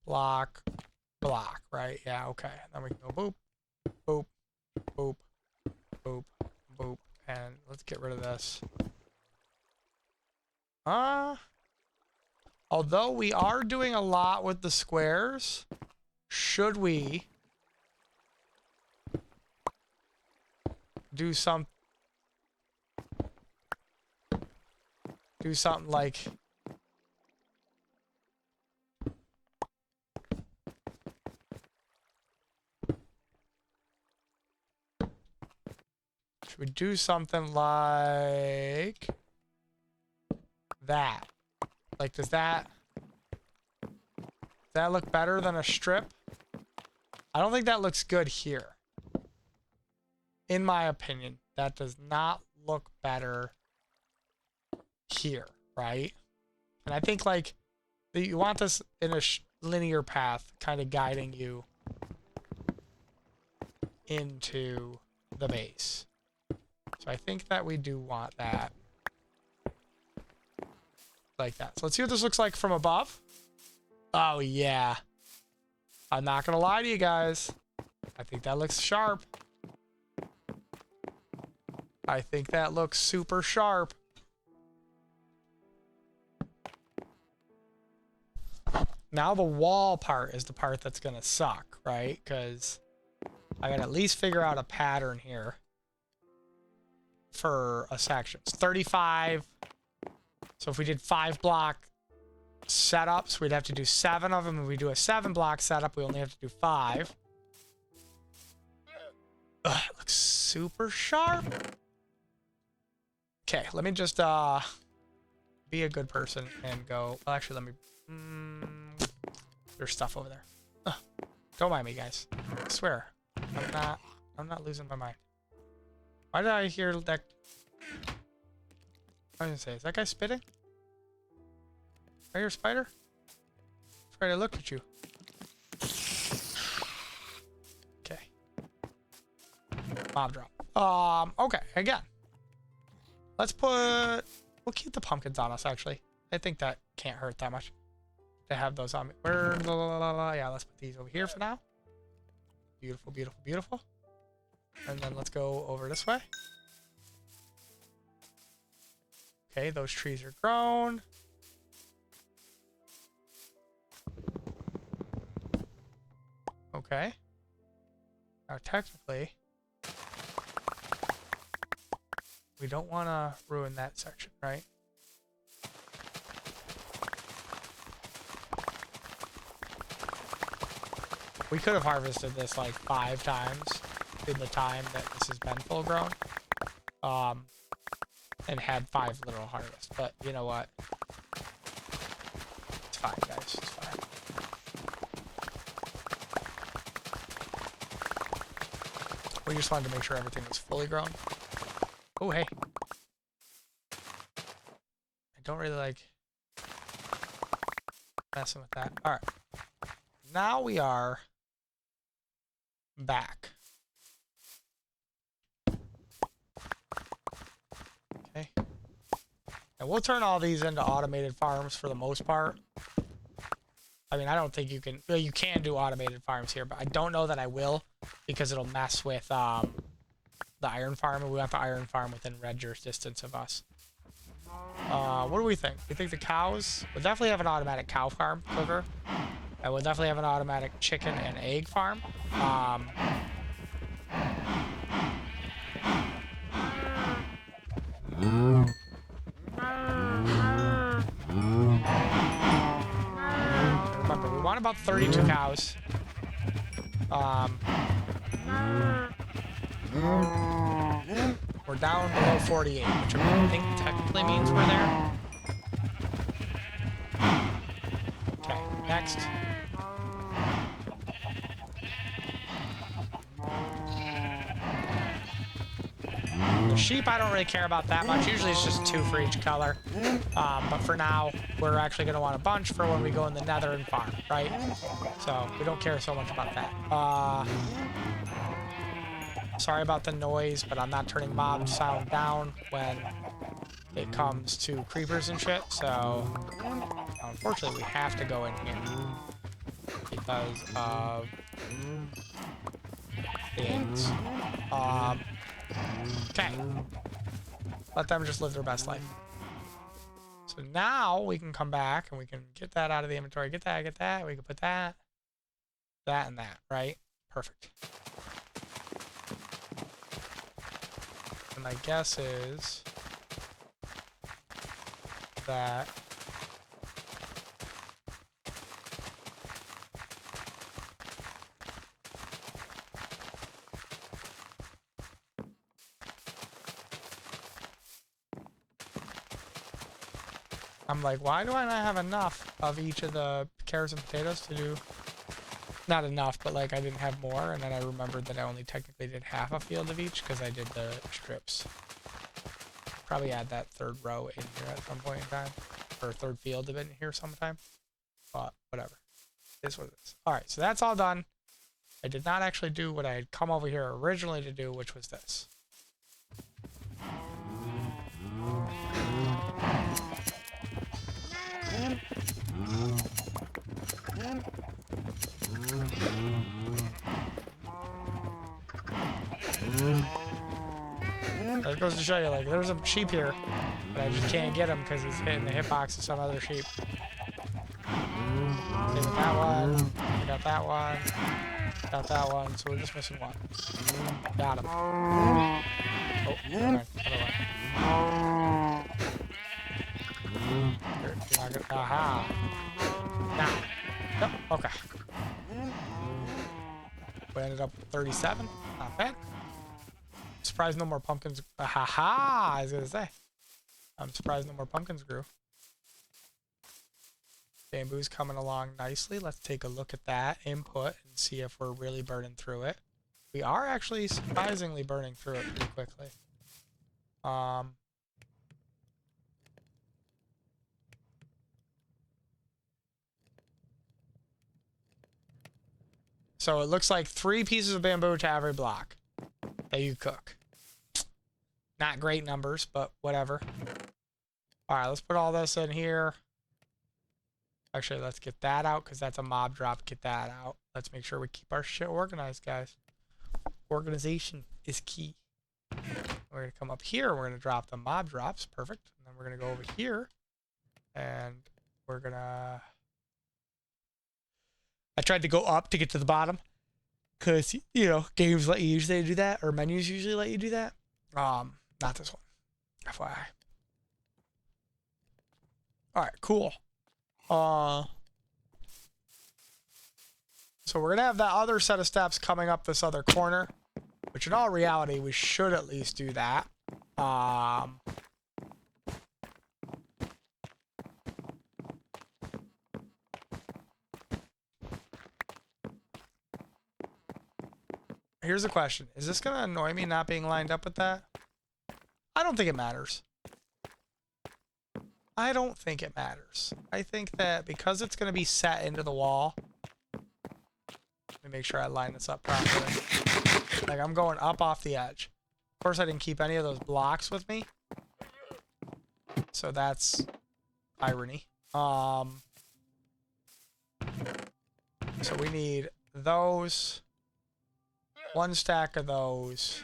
Block, block, right? Yeah, okay. Then we can go boop, boop, boop, boop, boop, and let's get rid of this. Although we are doing a lot with the squares, should we do something like... Should we do something like that? Like, does that look better than a strip? I don't think that looks good here. In my opinion, that does not look better here, right? And I think, like, you want this in a linear path, kind of guiding you into the base. So I think that we do want that. Like that. So let's see what this looks like from above. Oh, yeah. I'm not gonna lie to you guys. I think that looks sharp. I think that looks super sharp. Now the wall part is the part that's gonna suck, right? Because I gotta at least figure out a pattern here for a section. It's 35. So if we did 5 block setups, we'd have to do 7 of them. If we do a 7 block setup, we only have to do 5. Ugh, it looks super sharp. Okay, let me just be a good person and go. Well, actually, let me. There's stuff over there. Ugh, don't mind me, guys. I swear, I'm not losing my mind. Why did I hear that? I was gonna say, is that guy spitting? Are you a spider? That's right, I looked at you. Okay. Mob drop. Okay, again. We'll keep the pumpkins on us, actually. I think that can't hurt that much to have those on me. Yeah, let's put these over here for now. Beautiful, beautiful, beautiful. And then let's go over this way. Okay, those trees are grown. Okay. Now technically, We don't want to ruin that section, right? We could have harvested this like 5 times in the time that this has been full grown. And had 5 literal harvests. But you know what? It's fine, guys. It's fine. We just wanted to make sure everything was fully grown. Oh, hey. I don't really like messing with that. All right. Now we are back. Okay. And we'll turn all these into automated farms for the most part. I mean, I don't think you can... Well, you can do automated farms here, but I don't know that I will because it'll mess with the iron farm, and we want the iron farm within Redger's distance of us. What do we think? We think the cows... We'll definitely have an automatic cow farm cooker. And we'll definitely have an automatic chicken and egg farm. Remember, we want about 32 cows. We're down below 48, which I think technically means we're there. Okay, next. The sheep, I don't really care about that much. Usually it's just 2 for each color. But for now, we're actually going to want a bunch for when we go in the nether and farm, right? So we don't care so much about that. Sorry about the noise, but I'm not turning mob sound down when it comes to creepers and shit. So unfortunately, we have to go in here because of the ants. Okay. Let them just live their best life. So now we can come back and we can get that out of the inventory. Get that, get that. We can put that, that, and that, right? Perfect. And my guess is that I'm like, why do I not have enough of each of the carrots and potatoes to do? Not enough, but like I didn't have more, and then I remembered that I only technically did half a field of each because I did the strips. Probably add that 3rd row in here at some point in time, or 3rd field of it in here sometime. But whatever, it is what it is. All right, so that's all done. I did not actually do what I had come over here originally to do, which was this. That goes to show you, like, there's a sheep here, but I just can't get him because he's hitting the hitbox of some other sheep. Same with that one. I got that one. Got that one, so we're just missing one. Got him. Oh, okay. Other one. Aha. Now. Yep, okay. We ended up with 37. Not bad. Surprised no more pumpkins. Haha, I was gonna say. I'm surprised no more pumpkins grew. Bamboo's coming along nicely. Let's take a look at that input and see if we're really burning through it. We are actually surprisingly burning through it pretty quickly. So it looks like 3 pieces of bamboo to every block that you cook. Not great numbers, but whatever. All right, let's put all this in here. Actually, let's get that out because that's a mob drop. Get that out. Let's make sure we keep our shit organized, guys. Organization is key. We're going to come up here. We're going to drop the mob drops. Perfect. And then we're going to go over here. And we're going to... I tried to go up to get to the bottom. Because, you know, games let you usually do that. Or menus usually let you do that. Not this one. FYI. Alright, cool. So we're gonna have that other set of steps coming up this other corner, which in all reality, we should at least do that. Here's the question. Is this gonna annoy me not being lined up with that? I don't think it matters. I don't think it matters. I think that because it's gonna be set into the wall, let me make sure I line this up properly. Like I'm going up off the edge. Of course, I didn't keep any of those blocks with me. So that's irony. So we need those. One stack of those.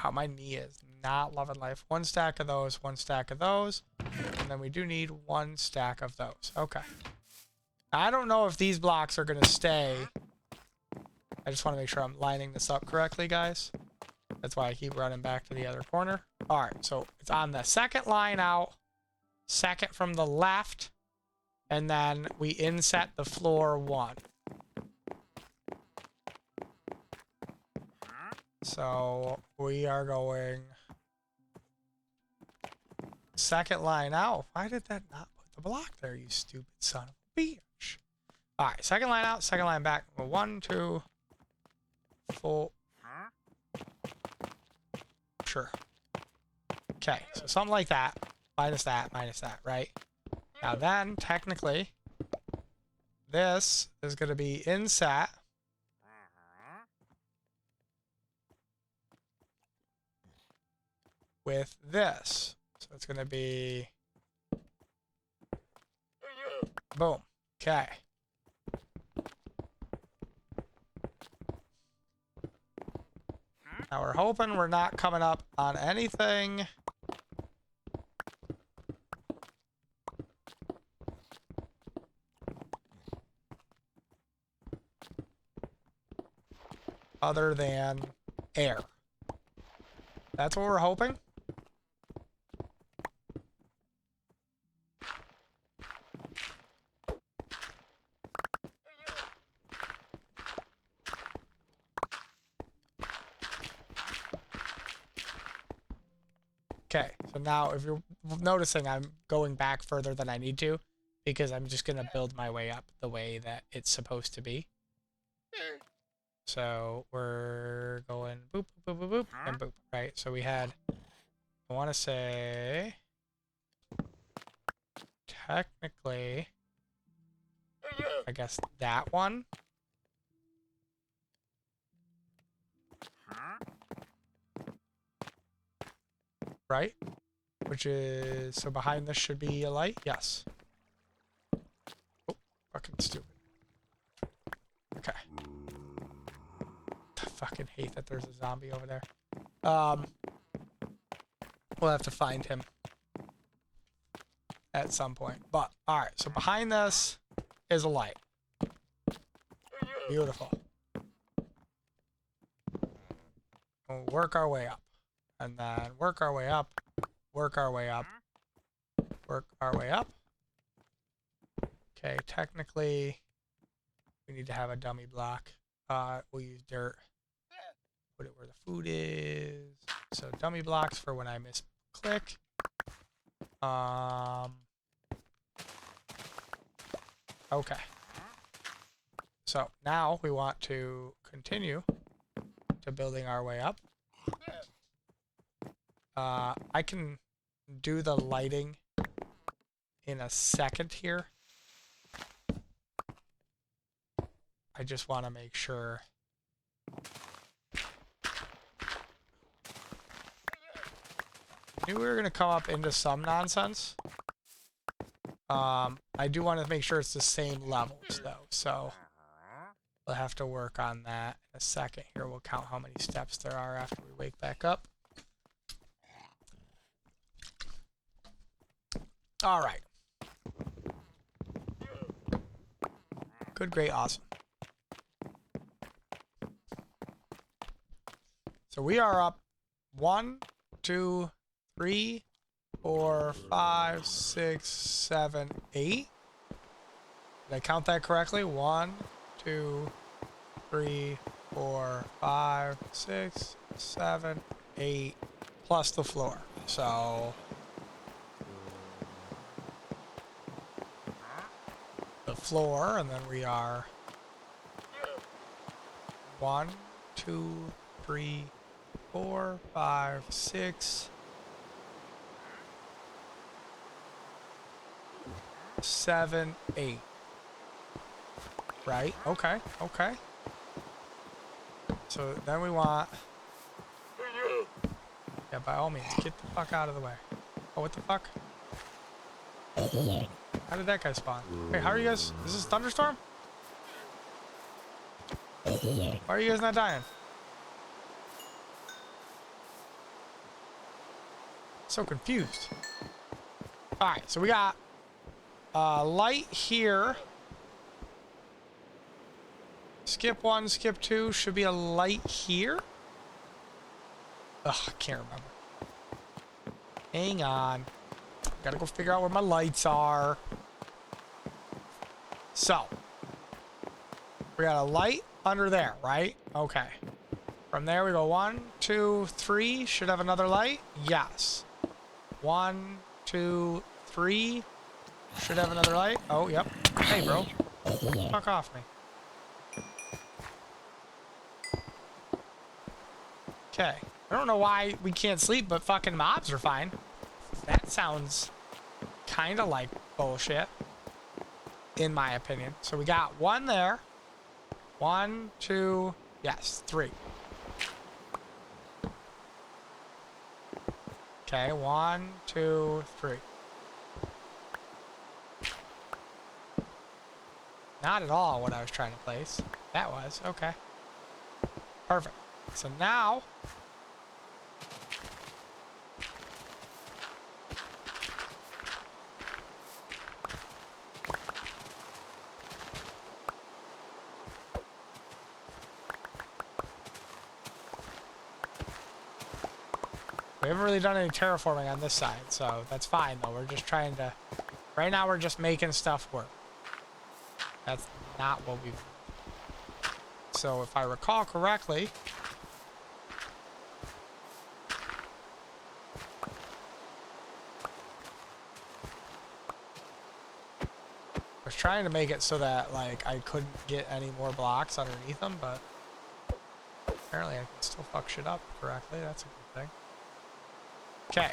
Wow, my knee is not loving life. One stack of those, one stack of those. And then we do need one stack of those. Okay. I don't know if these blocks are going to stay. I just want to make sure I'm lining this up correctly, guys. That's why I keep running back to the other corner. All right, so it's on the second line out, second from the left, and then we inset the floor 1. So we are going second line out. Why did that not put the block there, you stupid son of a bitch? All right, second line out, second line back. 1, 2, 4. Sure. Okay, so something like that. Minus that, right? Now then, technically, this is going to be inset. With this. So it's going to be... Boom. Okay. Now we're hoping we're not coming up on anything. Other than air. That's what we're hoping. Okay, so now if you're noticing, I'm going back further than I need to because I'm just going to build my way up the way that it's supposed to be. So we're going boop, boop, boop, boop, and boop, right? So we had, I want to say, technically, I guess that one. Right? Which is, so behind this should be a light? Yes. Oh, fucking stupid. Okay. I fucking hate that there's a zombie over there. We'll have to find him at some point. But, alright, so behind this is a light. Beautiful. We'll work our way up. And then work our way up, work our way up, work our way up. Okay, technically, we need to have a dummy block. We'll use dirt. Put it where the food is. So dummy blocks for when I misclick. Okay. So now we want to continue to building our way up. I can do the lighting in a second here. I just want to make sure. I knew we were going to come up into some nonsense. I do want to make sure it's the same levels though, so we'll have to work on that in a second here. We'll count how many steps there are after we wake back up. All right. Good, great, awesome. So we are up 1, 2, 3, 4, 5, 6, 7, 8. Did I count that correctly? 1, 2, 3, 4, 5, 6, 7, 8, plus the floor. So the floor, and then we are 1, 2, 3, 4, 5, 6, 7, 8. Right? Okay. Okay. So then we want... Yeah, by all means, get the fuck out of the way. Oh, what the fuck? How did that guy spawn? Hey, how are you guys? Is this a thunderstorm? Why are you guys not dying? So confused. Alright, so we got light here. Skip 1, skip 2. Should be a light here. Ugh, I can't remember. Hang on. Gotta go figure out where my lights are. So. We got a light under there, right? Okay. From there we go 1, 2, 3. Should have another light? Yes. 1, 2, 3. Should have another light. Oh, yep. Hey, bro. Fuck off me. Okay. I don't know why we can't sleep, but fucking mobs are fine. That sounds kind of like bullshit, in my opinion. So we got 1 there. 1, 2, yes, 3. Okay, 1, 2, 3. Not at all what I was trying to place. That was, okay. Perfect. So now... We haven't really done any terraforming on this side, so that's fine, though. We're just trying to... Right now, we're just making stuff work. That's not what we've... So, if I recall correctly... I was trying to make it so that, like, I couldn't get any more blocks underneath them, but... Apparently, I can still fuck shit up correctly. That's a good thing. Okay.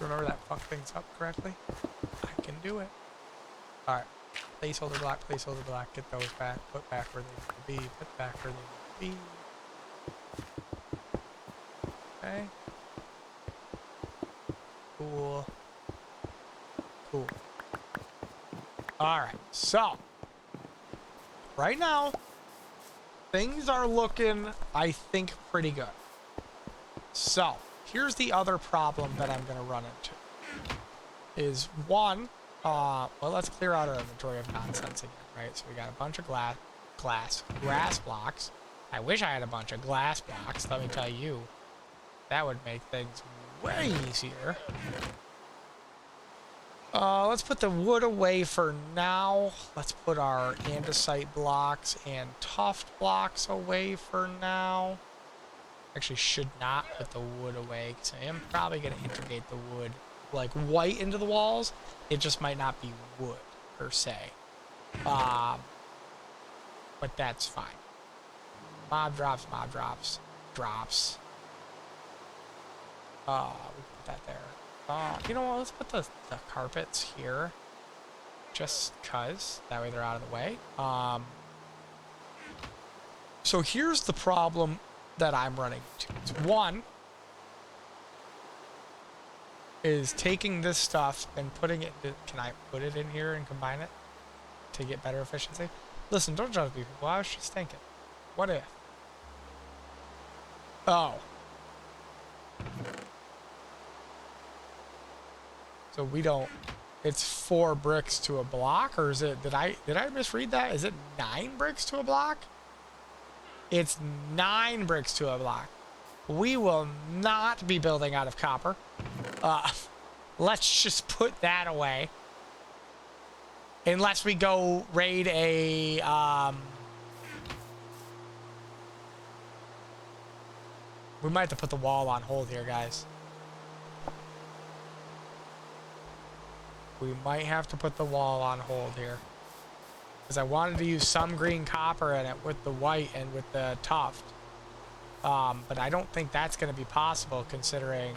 Remember that fuck things up correctly? I can do it. Alright. Placeholder block, get those back, put back where they need to be, put back where they need to be. Okay. Cool. Cool. Alright, so. Right now, things are looking, I think, pretty good. So, here's the other problem that I'm going to run into. Is one, well, let's clear out our inventory of nonsense again, right? So we got a bunch of grass blocks. I wish I had a bunch of glass blocks, let me tell you. That would make things way easier. Let's put the wood away for now. Let's put our andesite blocks and tuft blocks away for now. Actually, should not put the wood away, because I am probably going to integrate the wood, like, white into the walls. It just might not be wood, per se. But that's fine. Mob drops. We put that there. You know what, let's put the carpets here. Just cuz. That way they're out of the way. So here's the problem that I'm running into. One is taking this stuff and putting it... Can I put it in here and combine it to get better efficiency? Listen, don't judge me, people. I was just thinking. What if? Oh. So we don't... It's 4 bricks to a block? Or is it... Did I misread that? Is it 9 bricks to a block? It's 9 bricks to a block. We will not be building out of copper. Let's just put that away. Unless we go raid a, we might have to put the wall on hold here, guys. We might have to put the wall on hold here. Because I wanted to use some green copper in it with the white and with the tuft. But I don't think that's going to be possible considering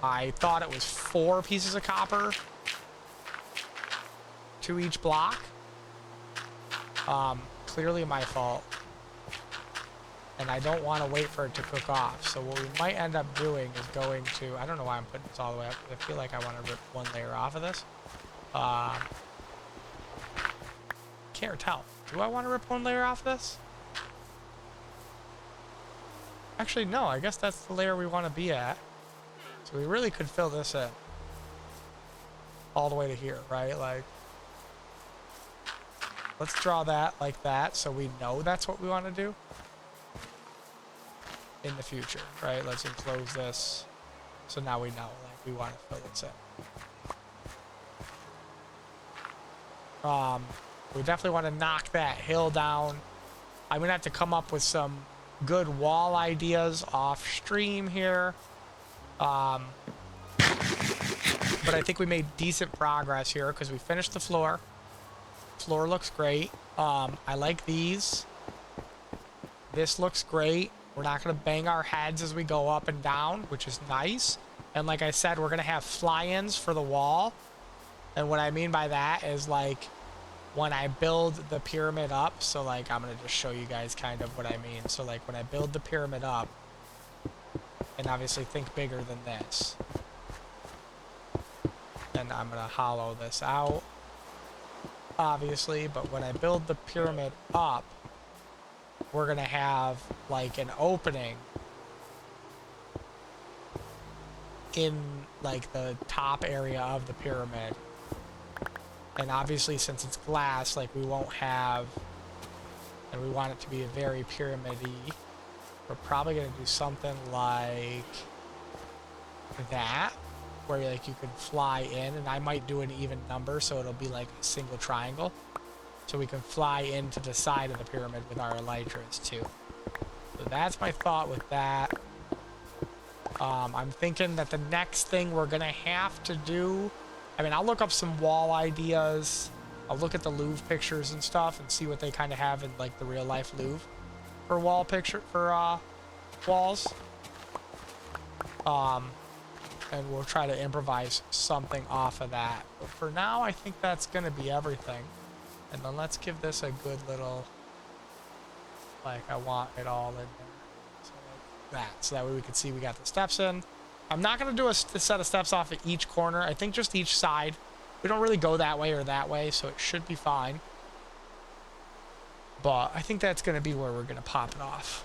I thought it was 4 pieces of copper to each block. Clearly my fault. And I don't want to wait for it to cook off. So what we might end up doing is going to... I don't know why I'm putting this all the way up. I feel like I want to rip 1 layer off of this. Can't tell. Do I want to rip 1 layer off this? Actually, no. I guess that's the layer we want to be at. So we really could fill this in. All the way to here, right? Like... Let's draw that like that so we know that's what we want to do in the future, right? Let's enclose this so now we know, like, we want to fill this in. We definitely want to knock that hill down. I'm gonna have to come up with some good wall ideas off stream here. But I think we made decent progress here because we finished the floor. Floor looks great. I like these. This looks great. We're not going to bang our heads as we go up and down, which is nice. And like I said, we're going to have fly-ins for the wall. And what I mean by that is, like, when I build the pyramid up, so, like, I'm going to just show you guys kind of what I mean. So, like, when I build the pyramid up, and obviously think bigger than this, and I'm going to hollow this out, obviously, but when I build the pyramid up, we're gonna have like an opening in like the top area of the pyramid, and obviously since it's glass, like we won't have, and we want it to be a very pyramid-y, we're probably gonna do something like that, where like you can fly in, and I might do an even number so it'll be like a single triangle, so we can fly into the side of the pyramid with our elytras too. So that's my thought with that. I'm thinking that the next thing we're gonna have to do, I mean, I'll look up some wall ideas, I'll look at the Louvre pictures and stuff and see what they kind of have in like the real life Louvre for wall picture, for walls. And we'll try to improvise something off of that. But for now, I think that's going to be everything. And then let's give this a good little, like, I want it all in there. So like that. So that way we can see we got the steps in. I'm not going to do a set of steps off at each corner. I think just each side. We don't really go that way or that way, so it should be fine. But I think that's going to be where we're going to pop it off.